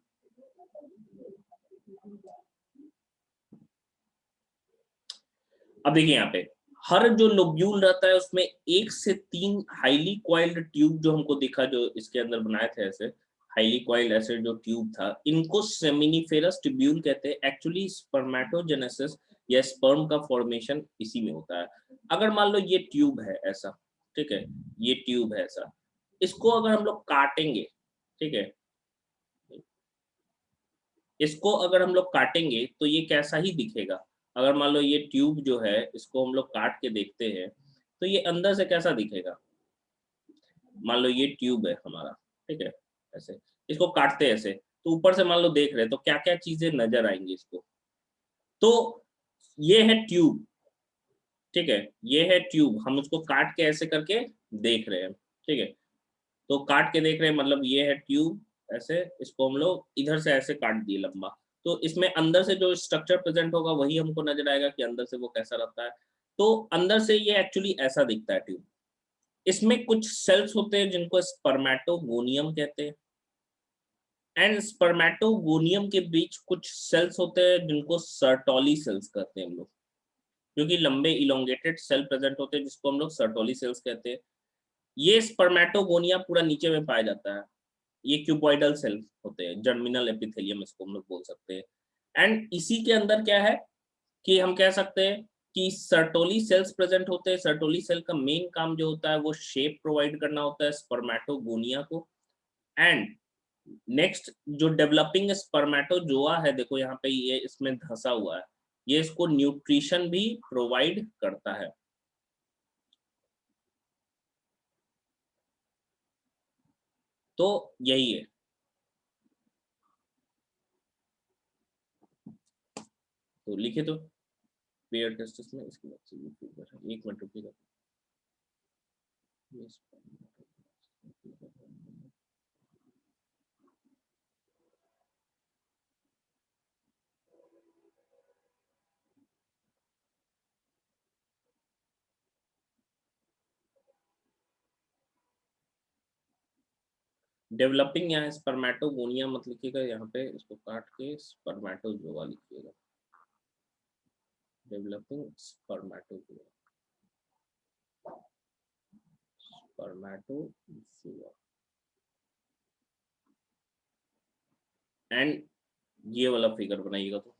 अब देखिए यहाँ पे हर जो लोब्यूल रहता है उसमें 1 से 3 हाईली कॉइल्ड ट्यूब जो हमको दिखा, जो इसके अंदर बनाए थे ऐसे हाईली कॉइल्ड ऐसे जो ट्यूब था, इनको सेमिनिफेरस ट्यूब्यूल कहते हैं। एक्चुअली स्पर्मेटोजेनेसिस या स्पर्म का फॉर्मेशन इसी में होता है। अगर मान लो ये ट्यूब है ऐसा, ठीक है, ये ट्यूब है ऐसा, इसको अगर हम लोग काटेंगे, ठीक है, इसको अगर हम लोग काटेंगे तो ये कैसा ही दिखेगा। अगर मान लो ये ट्यूब जो है इसको हम लोग काट के देखते हैं तो ये अंदर से कैसा दिखेगा। मान लो ये ट्यूब है हमारा, ठीक है, ऐसे इसको काटते हैं ऐसे, तो ऊपर से मान लो देख रहे हैं तो क्या क्या चीजें नजर आएंगी इसको। तो ये है ट्यूब, ठीक है, ये है ट्यूब, हम उसको काट के ऐसे करके देख रहे हैं, ठीक है। तो काट के देख रहे हैं मतलब ये है ट्यूब, ऐसे इसको हम लोग इधर से ऐसे काट दिए लंबा, तो इसमें अंदर से जो स्ट्रक्चर प्रेजेंट होगा वही हमको नजर आएगा कि अंदर से वो कैसा रहता है। तो अंदर से ये एक्चुअली ऐसा दिखता है ट्यूब। इसमें कुछ सेल्स होते हैं जिनको स्पर्मेटोगोनियम कहते हैं, एंड स्पर्मेटोगोनियम के बीच कुछ सेल्स होते हैं जिनको सर्टोली सेल्स कहते हैं हम लोग, जो कि लंबे इलोंगेटेड सेल प्रेजेंट होते हैं जिसको हम लोग सर्टोली सेल्स कहते हैं। ये स्पर्मेटोगोनिया पूरा नीचे में पाया जाता है। ये क्यूबॉइडल सेल होते हैं, जर्मिनल एपिथेलियम इसको हम लोग बोल सकते हैं। एंड इसी के अंदर क्या है कि हम कह सकते हैं कि सर्टोली सेल्स प्रेजेंट होते हैं। सर्टोली सेल का मेन काम जो होता है वो शेप प्रोवाइड करना होता है स्पर्मेटोगोनिया को। एंड नेक्स्ट जो डेवलपिंग स्पर्मेटोजोआ है, देखो यहाँ पे ये इसमें धंसा हुआ है, ये इसको न्यूट्रिशन भी प्रोवाइड करता है। तो यही है। तो लिखे तो पेयर टेस्टिस में इसके बाद से ये फिगर है, एक मिनट रुकिएगा। डेवलपिंग यहाँ स्पर्मेटोगोनिया मत लिखिएगा, यहाँ पे इसको काट के स्पर्मेटोजोआ लिखिएगा। Developing spermatozoa, spermatozoa. एंड ये वाला फिगर बनाइएगा। तो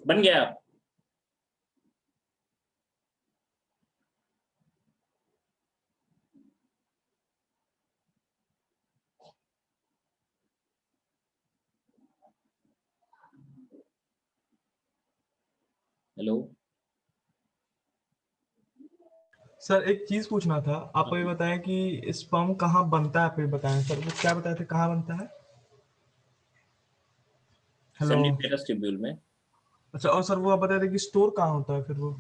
बन गया। हेलो सर एक चीज पूछना था, आप ये बताएं कि स्पर्म कहाँ बनता है, आप ये बताएं सर, वो क्या बताए थे कहाँ बनता है? हेलो। सेमिनिफेरस ट्यूब्यूल में। अच्छा, और सर वो आप बताए थे कि स्टोर कहाँ होता है फिर वो?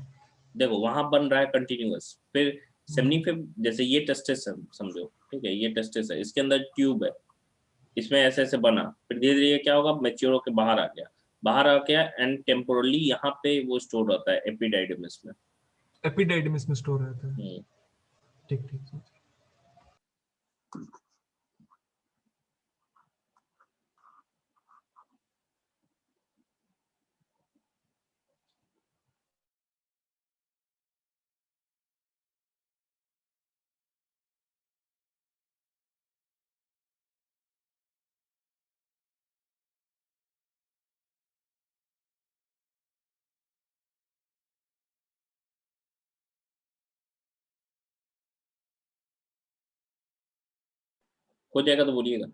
देखो वहां बन रहा है कंटिन्यूअस, फिर सेमिनिफेर जैसे ये टेस्टिस है समझो, ठीक है, ये टेस्टिस है, इसके अंदर ट्यूब है, इसमें ऐसे ऐसे बना, फिर धीरे धीरे क्या होगा, मैच्योर होकर बाहर आ गया, बाहर आ गया एंड टेम्पोरली यहाँ पे वो स्टोर रहता है एपिडाइडमिस में। एपिडाइडिमिस में स्टोर रहता है। हम्म। ठीक ठीक सर। हो जाएगा तो बोलिएगा।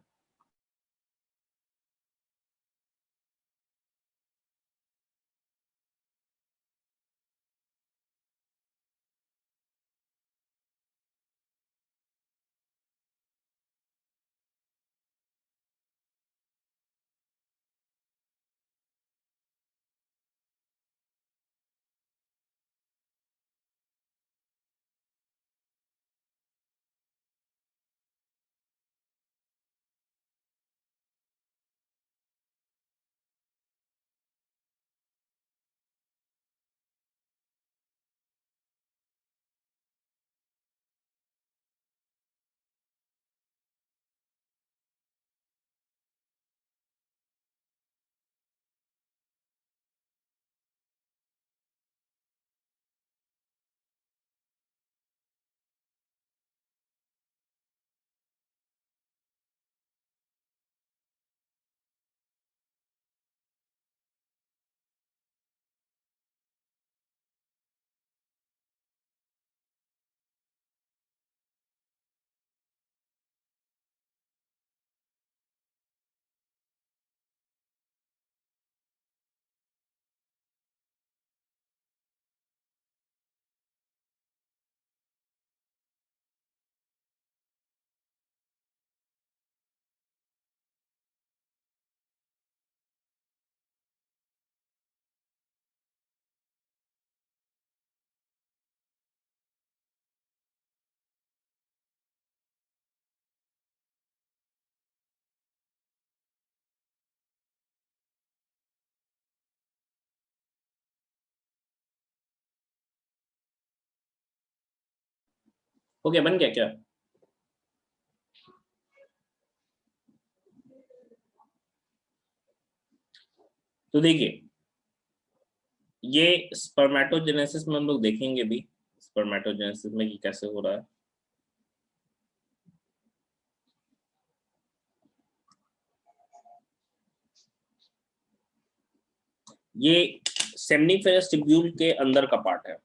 हो गया, बन गया क्या? तो देखिए, ये स्पर्मेटोजेनेसिस में हम लोग देखेंगे भी, स्पर्मेटोजेनेसिस में कि कैसे हो रहा है। ये सेमनीफेरस ट्यूब्यूल के अंदर का पार्ट है।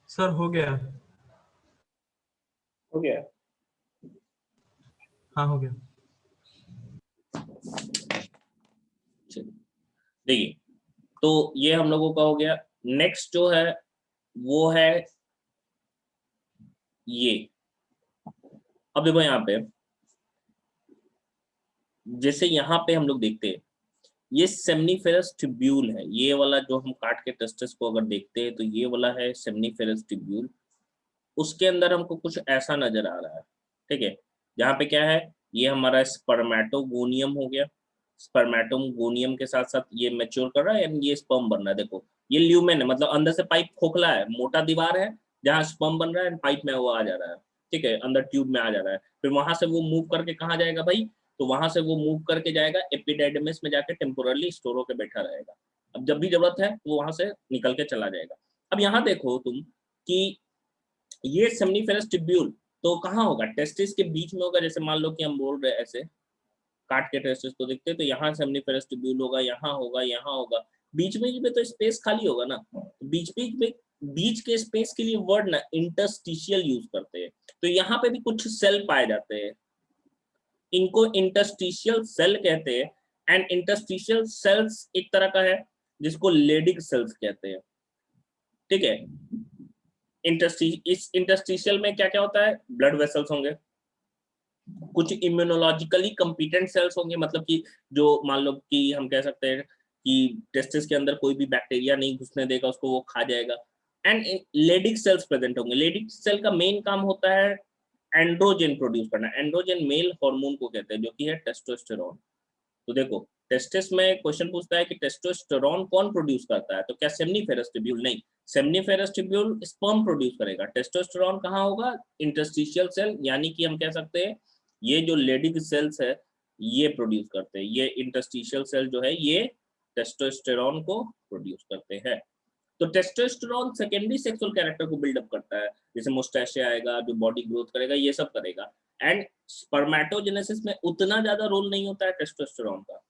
सर हो गया। हो गया। हाँ हो गया। देखिए, तो ये हम लोगों का हो गया। नेक्स्ट जो है वो है ये। अब देखो यहाँ पे, जैसे यहाँ पे हम लोग देखते हैं, ये सेमनीफेरस ट्यूब्यूल है। ये वाला जो हम काट के टेस्टिस को अगर देखते हैं तो ये वाला है सेमनीफेरस ट्यूब्यूल। उसके अंदर हमको कुछ ऐसा नजर आ रहा है, ठीक है। जहाँ पे क्या है, ये हमारा स्पर्मेटोगोनियम हो गया। स्पर्मेटोगोनियम के साथ साथ ये मैच्योर कर रहा है, यानी ये स्पर्म बन रहा है। देखो ये ल्यूमेन है, मतलब अंदर से पाइप खोखला है, मोटा दीवार है जहाँ स्पर्म बन रहा है, पाइप में वो आ जा रहा है, ठीक है, अंदर ट्यूब में आ जा रहा है। फिर वहां से वो मूव करके कहाँ जाएगा भाई, तो वहां से वो मूव करके जाएगा एपिडेडमिस में, जाके टेम्पोरली स्टोर होकर बैठा रहेगा। अब जब भी जरूरत है वो वहां से निकल के चला जाएगा। अब यहाँ देखो तुम कि ये सेमनीफेरस ट्यूब्यूल तो कहाँ होगा, टेस्टिस के बीच में होगा। जैसे मान लो कि हम बोल रहे हैं ऐसे काट के टेस्टिस को देखते हैं, तो यहाँ सेमनीफेरस ट्यूब्यूल होगा, यहाँ होगा, यहाँ होगा, बीच में तो स्पेस खाली होगा ना। तो बीच बीच में बीच के स्पेस के लिए वर्ड ना इंटरस्टिशियल यूज करते हैं, तो यहाँ पे भी कुछ सेल पाए जाते हैं, इनको इंटरस्टिशियल सेल कहते हैं। एंड इंटरस्टिशियल सेल्स एक तरह का है जिसको लेडिक सेल्स कहते हैं, ठीक है। इस इंटरस्टिशियल में क्या क्या होता है, ब्लड वेसल्स होंगे, कुछ इम्यूनोलॉजिकली कंपिटेंट सेल्स होंगे, मतलब कि जो मान लो कि हम कह सकते हैं कि टेस्टिस के अंदर कोई भी बैक्टीरिया नहीं घुसने देगा उसको, वो खा जाएगा। एंड लेडिक सेल्स प्रेजेंट होंगे। लेडिक सेल का मेन काम होता है एंड्रोजन प्रोड्यूस करना। एंड्रोजन मेल हार्मोन को कहते हैं जो कि है टेस्टोस्टेरोन। तो देखो टेस्टिस में क्वेश्चन पूछता है कि टेस्टोस्टेरोन कौन प्रोड्यूस करता है, तो क्या सेम्निफेरस ट्यूब्यूल? नहीं, सेम्निफेरस ट्यूब्यूल स्पर्म प्रोड्यूस करेगा। टेस्टोस्टेरोन कहाँ होगा, इंटरस्टिशियल सेल, यानी कि हम कह सकते हैं ये जो लेडिक सेल्स है ये प्रोड्यूस करते हैं, ये इंटरस्टिशियल सेल जो है ये टेस्टोस्टेरोन को प्रोड्यूस करते हैं। तो टेस्टोस्टेरोन सेकेंडरी सेक्सुअल कैरेक्टर को बिल्डअप करता है, जैसे मुस्टैच आएगा, जो बॉडी ग्रोथ करेगा, ये सब करेगा। एंड स्पर्मेटोजेनेसिस में उतना ज्यादा रोल नहीं होता है टेस्टोस्टेरोन का।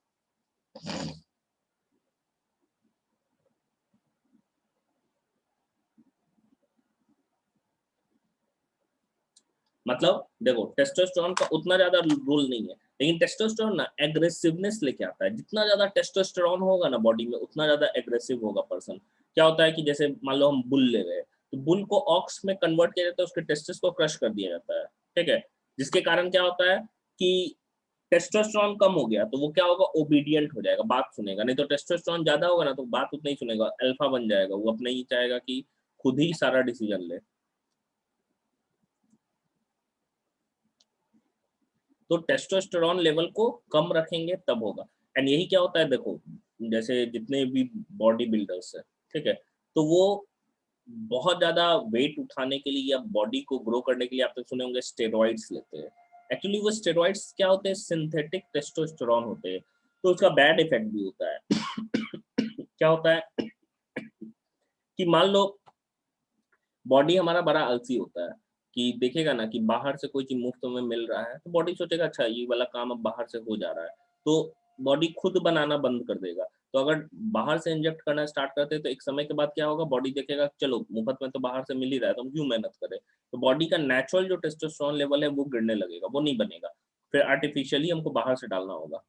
मतलब देखो टेस्टोस्टेरोन का उतना ज्यादा रोल नहीं है, लेकिन टेस्टोस्टेरोन ना एग्रेसिवनेस लेके आता है। जितना ज्यादा टेस्टोस्टेरोन होगा ना बॉडी में, उतना ज्यादा एग्रेसिव होगा पर्सन। क्या होता है कि जैसे मान लो हम बुल ले गए, तो बुल को ऑक्स में कन्वर्ट किया जाता है, उसके टेस्टिस को क्रश कर दिया जाता है, ठीक है। जिसके कारण क्या होता है कि टेस्टोस्टेरोन कम हो गया तो वो क्या होगा, ओबीडियंट हो जाएगा, बात सुनेगा। नहीं तो टेस्टोस्टेरोन ज्यादा होगा ना तो बात उतना ही सुनेगा, अल्फा बन जाएगा, वो अपने ही चाहेगा कि खुद ही सारा डिसीजन ले। तो टेस्टोस्टेरोन लेवल को कम रखेंगे तब होगा। एंड यही क्या होता है, देखो जैसे जितने भी बॉडी बिल्डर्स है, ठीक है, तो वो बहुत ज्यादा वेट उठाने के लिए या बॉडी को ग्रो करने के लिए आपने सुने होंगे स्टेरॉइड्स लेते हैं। एक्चुअली वो स्टेरॉइड्स क्या होते हैं, सिंथेटिक टेस्टोस्टेरोन होते हैं, तो उसका बैड इफेक्ट भी होता है। क्या होता है कि मान लो बॉडी हमारा बड़ा आलसी होता है, कि देखेगा ना कि बाहर से कोई चीज मुफ्त में मिल रहा है तो बॉडी सोचेगा अच्छा ये वाला काम अब बाहर से हो जा रहा है, तो बॉडी खुद बनाना बंद कर देगा। तो अगर बाहर से इंजेक्ट करना स्टार्ट करते हैं तो एक समय के बाद क्या होगा, बॉडी देखेगा चलो मुफ्त में तो बाहर से मिल ही रहा है तो हम क्यों मेहनत करें, तो बॉडी का नेचुरल जो टेस्टोस्टेरोन लेवल है वो गिरने लगेगा, वो नहीं बनेगा, फिर आर्टिफिशियली हमको बाहर से डालना होगा।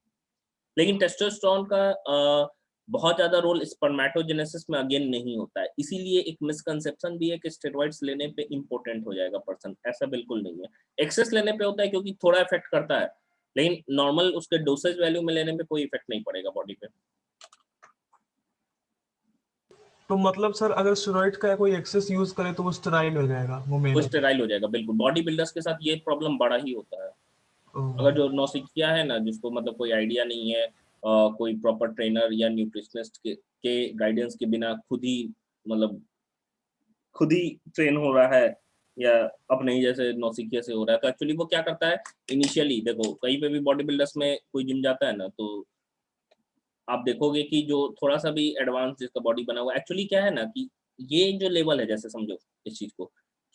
लेकिन टेस्टोस्टेरोन का बहुत ज्यादा रोल स्पर्मेटोजेनेसिस में अगेन नहीं होता है, इसीलिए एक मिसकंसेप्शन भी है कि स्टेरॉइड्स लेने पे इंपॉर्टेंट हो जाएगा पर्सन, ऐसा बिल्कुल नहीं है। एक्सेस लेने पे होता है क्योंकि थोड़ा इफेक्ट करता है, लेकिन नॉर्मल उसके डोसेज वैल्यू में लेने पे कोई इफेक्ट नहीं पड़ेगा बॉडी पे। तो मतलब सर अगर स्टेरॉइड का कोई एक्सेस यूज करे तो वो स्टेराइल हो जाएगा, वो वो मेल। स्टेराइल हो जाएगा, बिल्कुल। बॉडी बिल्डर्स के साथ ये प्रॉब्लम बड़ा ही होता है। अगर जो नौसिखिया है ना, जिसको मतलब कोई आइडिया नहीं है, कोई प्रॉपर ट्रेनर या न्यूट्रिशनिस्ट के गाइडेंस के बिना खुद ही मतलब खुद ही ट्रेन हो रहा है या अपने ही जैसे नौसिखिया से हो रहा है, तो एक्चुअली वो क्या करता है, इनिशियली देखो कहीं पे भी बॉडी बिल्डर्स में कोई जिम जाता है ना, तो आप देखोगे कि जो थोड़ा सा भी एडवांस जिसका बॉडी बना हुआ, एक्चुअली क्या है ना कि ये जो लेवल है, जैसे समझो इस चीज को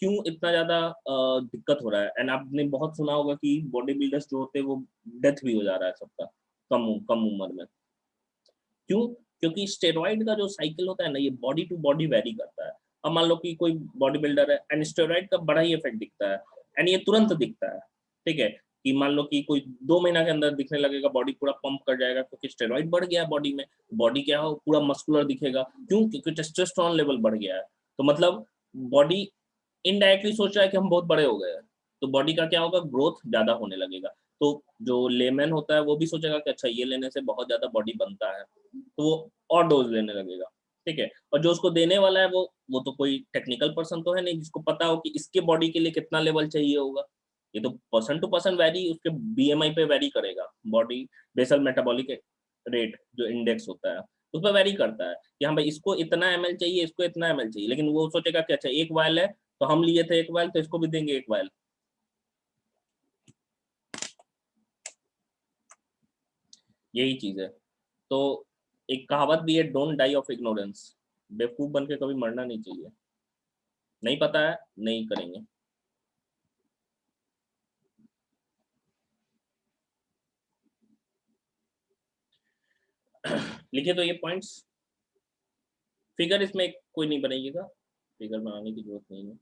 क्यों इतना ज्यादा दिक्कत हो रहा है। एंड आपने बहुत सुना होगा कि बॉडी बिल्डर्स जो होते हैं वो डेथ भी हो जा रहा है सबका कम कम उम्र में। क्यों? क्योंकि स्टेरॉइड का जो साइकिल होता है ना, ये बॉडी टू बॉडी वेरी करता है। अब मान लो कि कोई बॉडी बिल्डर है एंड स्टेरॉइड का बड़ा ही इफेक्ट दिखता है, एंड ये तुरंत दिखता है, ठीक है, कि मान लो कि कोई 2 महीना के अंदर दिखने लगेगा, बॉडी पूरा पंप कर जाएगा क्योंकि स्टेरॉइड बढ़ गया है बॉडी में। बॉडी क्या हो, पूरा मस्कुलर दिखेगा, क्यों? क्योंकि टेस्टोस्टेरोन लेवल बढ़ गया है। तो मतलब बॉडी इनडायरेक्टली सोच रहा है कि हम बहुत बड़े हो गए हैं, तो बॉडी का क्या होगा, ग्रोथ ज्यादा होने लगेगा। तो जो लेमैन होता है वो भी सोचेगा कि अच्छा ये लेने से बहुत ज्यादा बॉडी बनता है, तो वो और डोज लेने लगेगा, ठीक है। और जो उसको देने वाला है वो तो कोई टेक्निकल पर्सन तो है नहीं जिसको पता हो कि इसके बॉडी के लिए कितना लेवल चाहिए होगा। ये तो पर्सन टू पर्सन वेरी, उसके बीएमआई पे वेरी करेगा, बॉडी बेसल मेटाबॉलिक रेट जो इंडेक्स होता है उस पर वेरी करता है कि हाँ भाई इसको इतना एमएल चाहिए, इसको इतना एमएल चाहिए, लेकिन वो सोचेगा कि अच्छा एक वायल है तो हम लिए थे एक वायल तो इसको भी देंगे एक वायल। यही चीज है। तो एक कहावत भी है, डोंट डाई ऑफ इग्नोरेंस। बेवकूफ बन के कभी मरना नहीं चाहिए। नहीं पता है नहीं करेंगे। लिखे तो ये पॉइंट्स फिगर इसमें कोई नहीं बनाइएगा, फिगर बनाने की जरूरत नहीं है।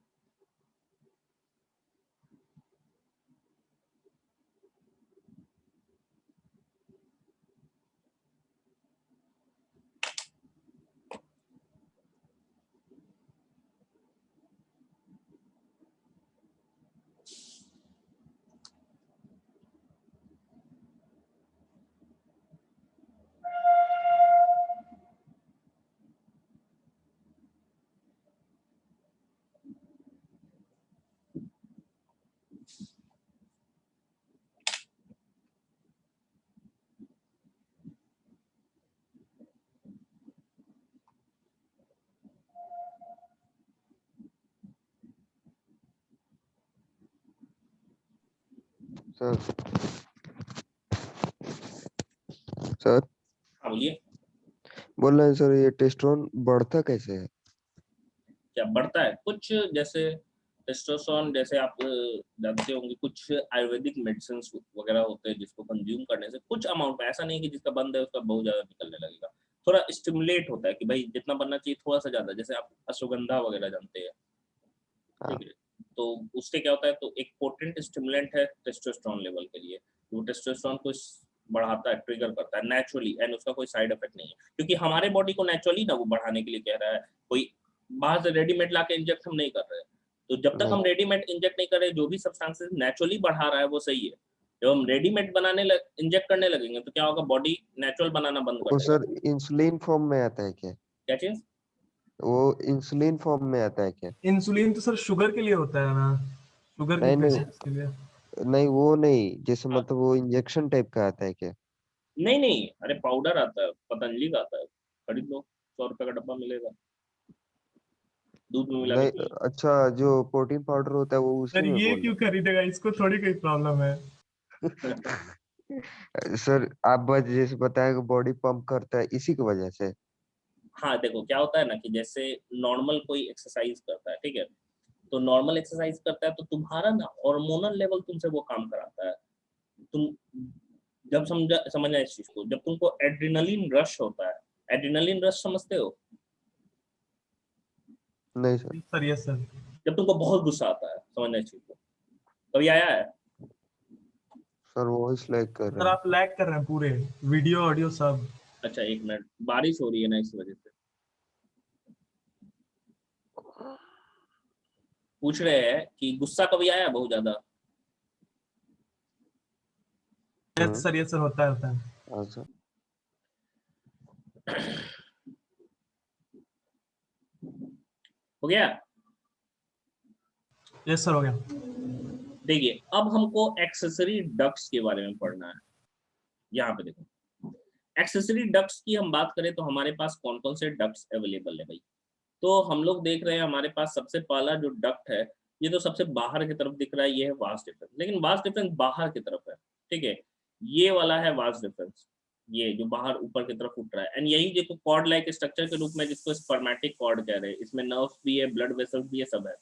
सर सर हाँ बोलिए। बोल रहे हैं सर, ये टेस्टोस्टेरोन बढ़ता कैसे है? क्या बढ़ता है? कुछ जैसे टेस्टोस्टेरोन, जैसे आप जानते होंगे कुछ आयुर्वेदिक मेडिसिन वगैरह होते हैं जिसको कंज्यूम करने से कुछ अमाउंट में, ऐसा नहीं कि जिसका बंद है उसका बहुत ज्यादा निकलने लगेगा, थोड़ा स्टिमुलेट होता है कि भाई जितना बनना चाहिए थोड़ा सा ज्यादा। जैसे आप अश्वगंधा वगैरह जानते हैं, हाँ। ठीक है, तो उससे क्या होता है, तो एक पोटेंट स्टिमुलेंट है टेस्टोस्टेरोन लेवल के लिए, वो टेस्टोस्टेरोन को बढ़ाता है, ट्रिगर करता है नेचुरली, एंड उसका कोई साइड इफेक्ट नहीं है, क्योंकि हमारे बॉडी को नेचुरली ना वो बढ़ाने के लिए कह रहा है, कोई बाहर से रेडीमेड ला के इंजेक्ट हम नहीं कर रहे हैं। तो जब तक नहीं हम रेडीमेड इंजेक्ट नहीं कर रहे, जो भी सब्सटेंसेस नेचुरली बढ़ा रहा है वो सही है। जब हम रेडीमेड बनाने इंजेक्ट करने लगेंगे तो क्या होगा, बॉडी नेचुरल बनाना बंद कर वो देगा। सर इंसुलिन फॉर्म में आता है क्या? क्या चीज? वो इंसुलिन फॉर्म में आता है क्या? इंसुलिन तो सर शुगर के लिए होता है ना, शुगर के नहीं नहीं पेशेंट्स के लिए। नहीं, वो नहीं, जैसे हाँ, मतलब वो इंजेक्शन टाइप का आता है क्या? नहीं नहीं, अरे पाउडर आता है, पतंजलि का आता है, खरीद लो, 100 रुपए का डब्बा मिलेगा, दूध में मिला के नहीं, पिए। अच्छा, जो प्रोटीन पाउडर होता है वो उसी सर में ये बोल क्यों खरीदेगा, इसको थोड़ी कोई प्रॉब्लम है। रहे सर, आप बस जैसे बताया कि बॉडी पंप करता है इसी की वजह से। हाँ देखो क्या होता है ना, कि जैसे नॉर्मल कोई एक्सरसाइज करता है, ठीक है, तो नॉर्मल एक्सरसाइज करता है तो तुम्हारा ना हार्मोनल लेवल तुमसे वो काम कराता है। तुम जब समझना इस चीज को, जब तुमको एड्रेनलिन रश होता है, एड्रेनलिन रश समझते हो? नहीं सर। Sir yes sir. जब तुमको बहुत गुस्सा आता है, समझना इस चीज को, कभी आया है? सर वॉइस लैग कर सर रहा है। आप लैग कर रहे हैं पूरे, वीडियो ऑडियो सब। अच्छा एक मिनट, बारिश हो रही है ना इस वजह से। पूछ रहे हैं कि गुस्सा कभी आया बहुत ज्यादा? यस सर, यस सर, होता है। हाँ सर। हो गया? यस सर, हो गया। देखिए अब हमको एक्सेसरी डक्ट्स के बारे में पढ़ना है। यहाँ पे देखो, एक्सेसरी डक्ट्स की हम बात करें तो हमारे पास कौन कौन से डक्ट्स अवेलेबल है भाई। तो हम लोग देख रहे हैं हमारे पास सबसे पहला जो डक्ट है, ये तो सबसे बाहर की तरफ दिख रहा है, ये है वास डिफरेंस, लेकिन वास डिफरेंस बाहर की तरफ है, ठीक है, ये वाला है वास डिफरेंस, ये जो बाहर ऊपर की तरफ उठ रहा है, एंड यही देखो कॉर्ड लाइक स्ट्रक्चर के रूप में जिसको स्पर्मेटिक कॉर्ड कह रहे हैं, इसमें नर्व्स भी है, ब्लड वेसल्स भी है, सब है।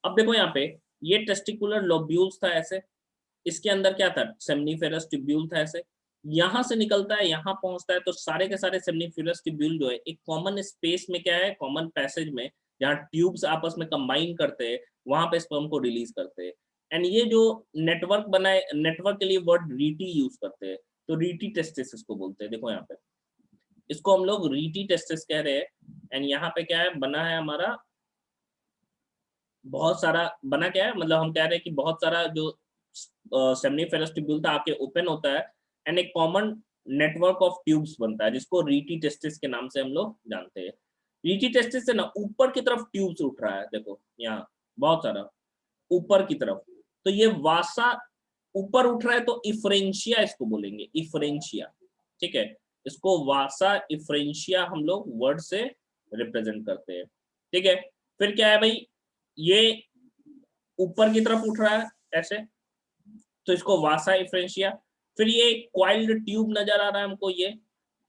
अब देखो यहाँ पे, ये टेस्टिकुलर लोब्यूल्स था ऐसे, इसके अंदर क्या था, सेमनीफेरस ट्यूब्यूल था ऐसे, यहाँ से निकलता है यहाँ पहुंचता है, तो सारे के सारे सेमनीफेरस ट्यूब्यूल जो है एक कॉमन स्पेस में क्या है, कॉमन पैसेज में, जहाँ ट्यूब्स आपस में कंबाइन करते हैं, वहां पे स्पर्म को रिलीज करते हैं। एंड ये जो नेटवर्क बनाए, नेटवर्क के लिए वर्ड रीटी यूज करते हैं, तो रीटी टेस्टिस इसको बोलते हैं। देखो यहाँ पे इसको हम लोग रीटी टेस्टिस कह रहे हैं। एंड यहाँ पे क्या है बना है हमारा, बहुत सारा बना, क्या है मतलब हम कह रहे हैं कि बहुत सारा जो सेमनीफेरस ट्यूब्यूल था आपके ओपन होता है, एंड एक कॉमन नेटवर्क ऑफ ट्यूब्स बनता है जिसको रीटी टेस्टिस के नाम से हम लोग जानते हैं। रीटी टेस्टिस से ना ऊपर की तरफ ट्यूब्स उठ रहा है, देखो यहाँ बहुत सारा ऊपर की तरफ, तो ये वासा ऊपर उठ रहा है, तो इफ्रेंशिया इसको बोलेंगे, इफ्रेंशिया, ठीक है, इसको वासा इफ्रेंशिया हम लोग वर्ड से रिप्रेजेंट करते हैं, ठीक है। फिर क्या है भाई, ये ऊपर की तरफ उठ रहा है ऐसे, तो इसको वासा इफ्रेंशिया। फिर ये क्वाइल्ड ट्यूब नजर आ रहा है हमको, ये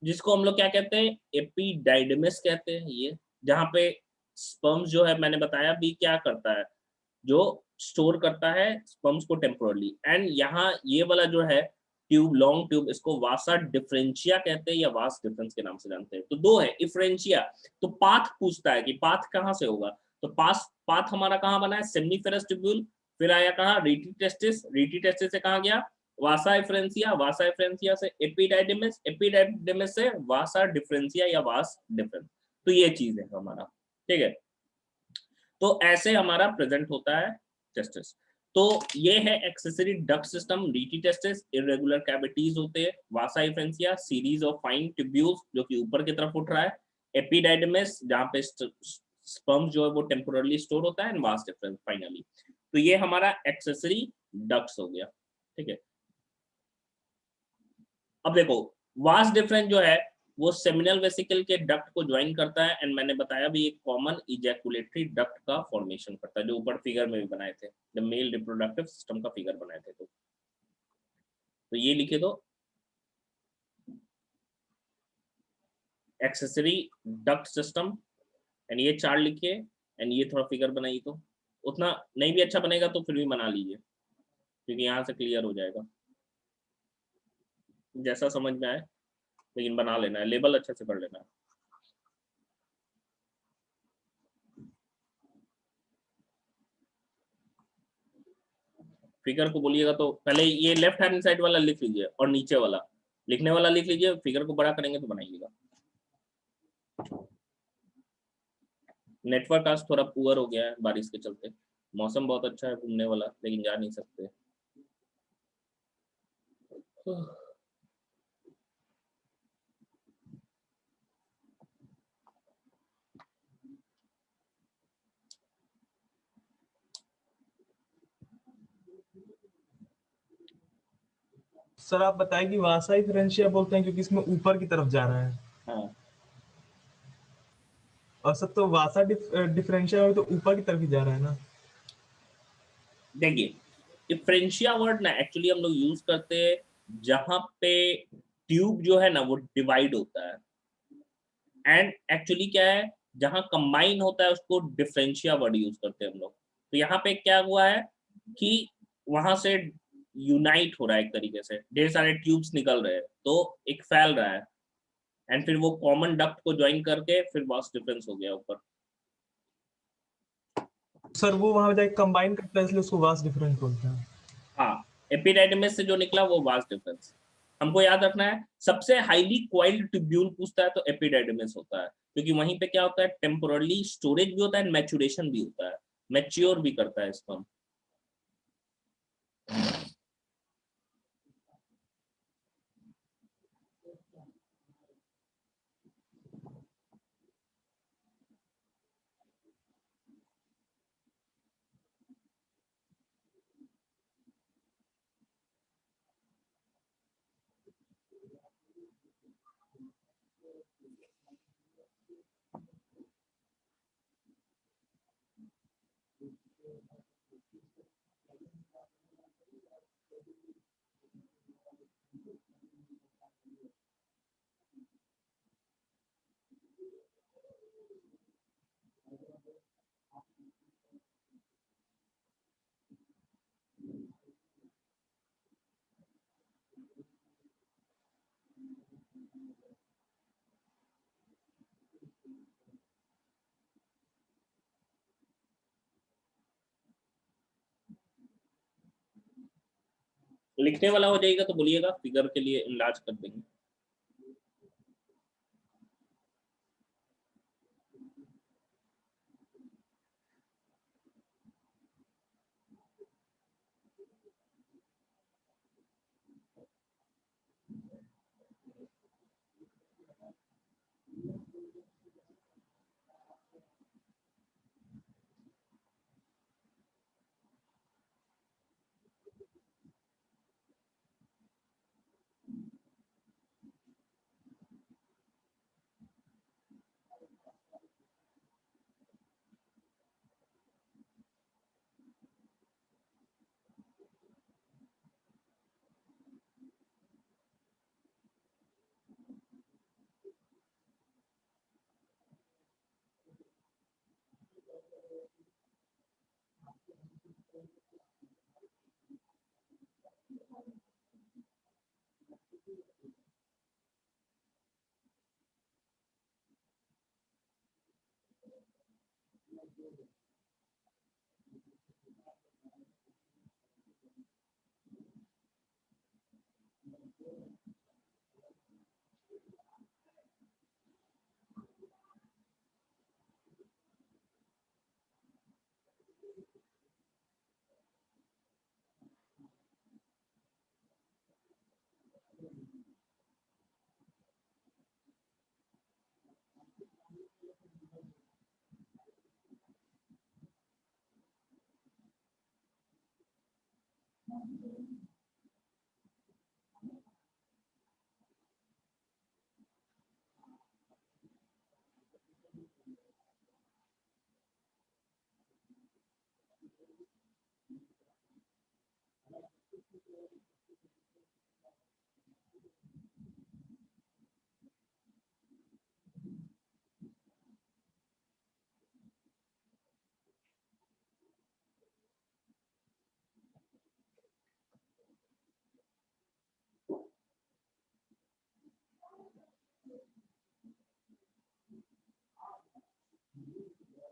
जिसको हम लोग क्या कहते हैं, एपिडाइडमिस कहते हैं, ये जहाँ पे स्पर्म्स जो है मैंने बताया भी क्या करता है, जो स्टोर करता है स्पर्म्स को टेम्पोरली। एंड यहाँ ये वाला जो है ट्यूब, लॉन्ग ट्यूब, इसको वासा डिफरेंशिया कहते हैं या वास डिफरेंस के नाम से जानते हैं। तो दो है, इफ्रेंशिया तो पाथ पूछता है कि पाथ कहाँ से होगा, तो पाथ हमारा कहाँ बना है, सेमनीफेरस ट्यूब्यूल, फिर आया कहाँ, रीटी टेस्टिस, रीटी टेस्टिस से कहाँ गया, वासा इफ्रेंशिया, वासा इफ्रेंशिया से एपिडाइडिमिस, एपिडाइडिमिस से वासा डिफरेंशिया या वास डिफरेंस। तो ये चीज है हमारा, ठीक है। तो ऐसे हमारा प्रेजेंट होता है टेस्टिस। तो ये है accessory duct system, rete testis, irregular cavities होते हैं, vasa efferentia, series of fine tubules जो कि ऊपर की तरफ उठ रहा है, एपिडाइडिमिस जहां पे स्पर्म जो है वो टेम्पोरली स्टोर होता है, एंड वास डिफरेंस फाइनली। तो ये हमारा एक्सेसरी डक्ट्स हो गया, ठीक है। अब देखो वास डिफरेंस जो है वो सेमिनल वेसिकल के डक्ट को ज्वाइन करता है, एंड मैंने बताया भी एक कॉमन इजैकुलेटरी डक्ट का फॉर्मेशन करता है, जो ऊपर फिगर में भी बनाए थे, द मेल रिप्रोडक्टिव सिस्टम का फिगर बनाए थे। तो ये लिखे दो, एक्सेसरी डक्ट सिस्टम, एंड ये चार्ट लिखिए, एंड ये थोड़ा फिगर बनाइए। तो उतना नहीं भी अच्छा बनेगा तो फिर भी बना लीजिए, क्योंकि यहाँ से क्लियर हो जाएगा, जैसा समझ में आए, लेकिन बना लेना है, लेबल अच्छे से कर लेना है। फिगर को बोलिएगा तो पहले ये लेफ्ट हैंड साइड वाला लिख लीजिए और नीचे वाला लिखने वाला लिख लीजिए, फिगर को बड़ा करेंगे तो बनाइएगा। नेटवर्क आज थोड़ा पुअर हो गया है बारिश के चलते, मौसम बहुत अच्छा है घूमने वाला, लेकिन जा नहीं सकते। सर आप बताएं कि वासा इफ्रेंशिया बोलते हैं क्योंकि इसमें ऊपर की तरफ जा रहा है, हाँ और सब तो वासा डिफरेंशिया तो ऊपर की तरफ ही जा रहा है ना। देखिए, डिफरेंशिया वर्ड ना एक्चुअली हम लोग यूज करते हैं जहां पे ट्यूब जो है ना वो डिवाइड होता है, एंड एक्चुअली क्या है, जहां कंबाइन होता है उसको डिफरेंशिया वर्ड यूज करते हैं हम लोग। तो यहाँ पे क्या हुआ है कि वहां से यूनाइट हो रहा है, एक तरीके से ढेर सारे ट्यूब्स निकल रहे हैं, तो एक फैल रहा है, एंड फिर वो कॉमन डक्ट को ज्वाइन करके फिर वास डिफरेंस हो गया ऊपर। सर वो वहां जाके कंबाइन करता है इसलिए उसको वास डिफरेंस बोलते हैं। हाँ, एपिडाइडिमिस से जो निकला वो वास डिफरेंस। हमको याद रखना है, सबसे हाईली क्वाइल्ड ट्यूब्यूल पूछता है तो एपिडाइडिमिस होता है, क्योंकि वहीं पे क्या होता है, टेम्पोरली स्टोरेज भी होता है, मैचुरेशन भी होता है, मैच्योर भी करता है इसको। लिखने वाला हो जाएगा तो बोलिएगा, फिगर के लिए इलाज कर देंगे।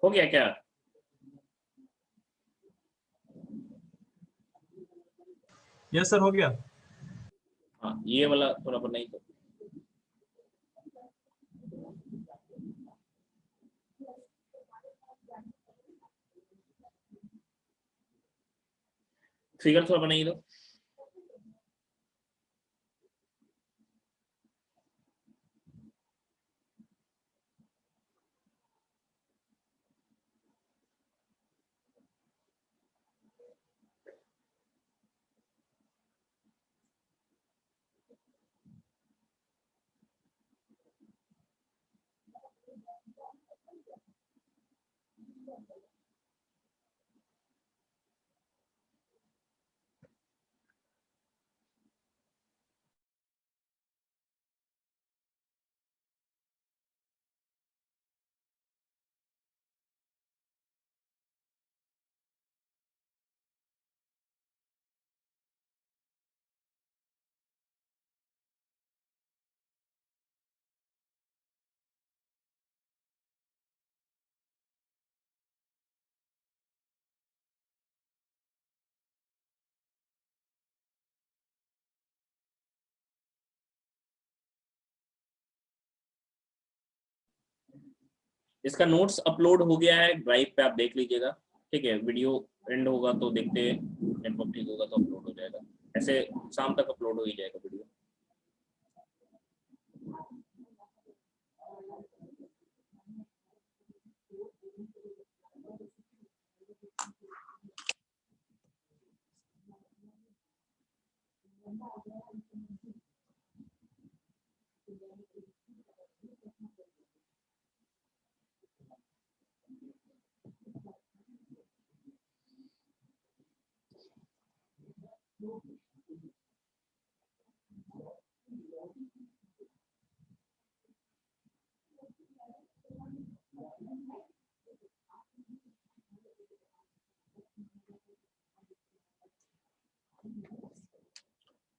हो गया क्या? यस सर, हो गया। हाँ, ये वाला थोड़ा बनाई तो। फिगर थोड़ा बनाई दो। इसका नोट्स अपलोड हो गया है ड्राइव पे, आप देख लीजिएगा। ठीक है, वीडियो एंड होगा तो देखते, नेटवर्क ठीक होगा तो अपलोड हो जाएगा। ऐसे शाम तक अपलोड हो ही जाएगा वीडियो।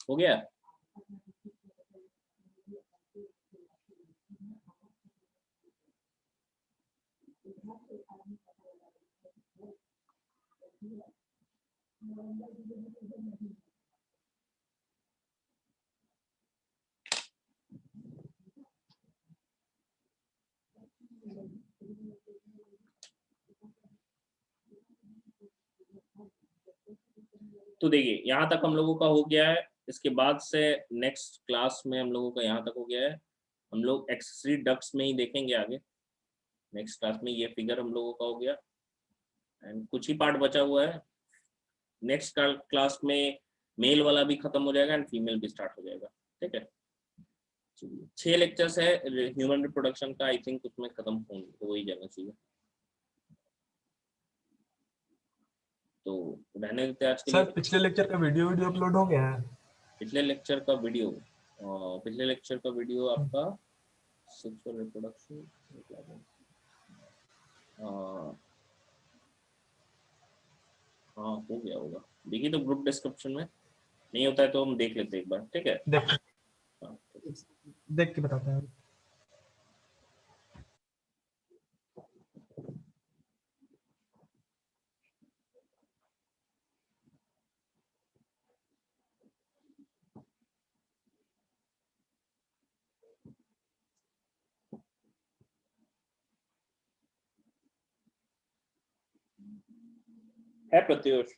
हो गया? तो देखिए, यहाँ तक हम लोगों का हो गया है। इसके बाद से नेक्स्ट क्लास में हम लोगों का यहाँ तक हो गया है। हम लोग एक्सेसरी डक्ट्स में ही देखेंगे आगे। नेक्स्ट क्लास में ये फिगर हम लोगों का हो गया एंड कुछ ही पार्ट बचा हुआ है। नेक्स्ट क्लास में मेल वाला भी खत्म हो जाएगा एंड फीमेल भी स्टार्ट हो जाएगा। ठीक है, 6 लेक्चर्स है ह्यूमन रिप्रोडक्शन का। आई थिंक उसमें खत्म हो ही जाना चाहिए। तो रहने देते आज के सर लिए। पिछले लेक्चर का वीडियो अपलोड हो गया है? पिछले लेक्चर का वीडियो आपका सेक्सुअल रिप्रोडक्शन, हाँ हो गया होगा। देखिए तो ग्रुप डिस्क्रिप्शन में नहीं होता है तो हम देख लेते हैं एक बार। ठीक है, हाँ, देख के बताते हैं। है प्रत्युष?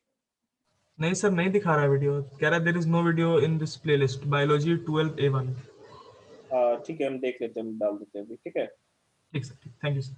नहीं सर, नहीं दिखा रहा वीडियो, कह रहा there is no video in this playlist biology 12A1। ठीक है, हम देख लेते हैं, हम डाल देते हैं अभी, ठीक है। ठीक सर, ठीक, थैंक यू सर।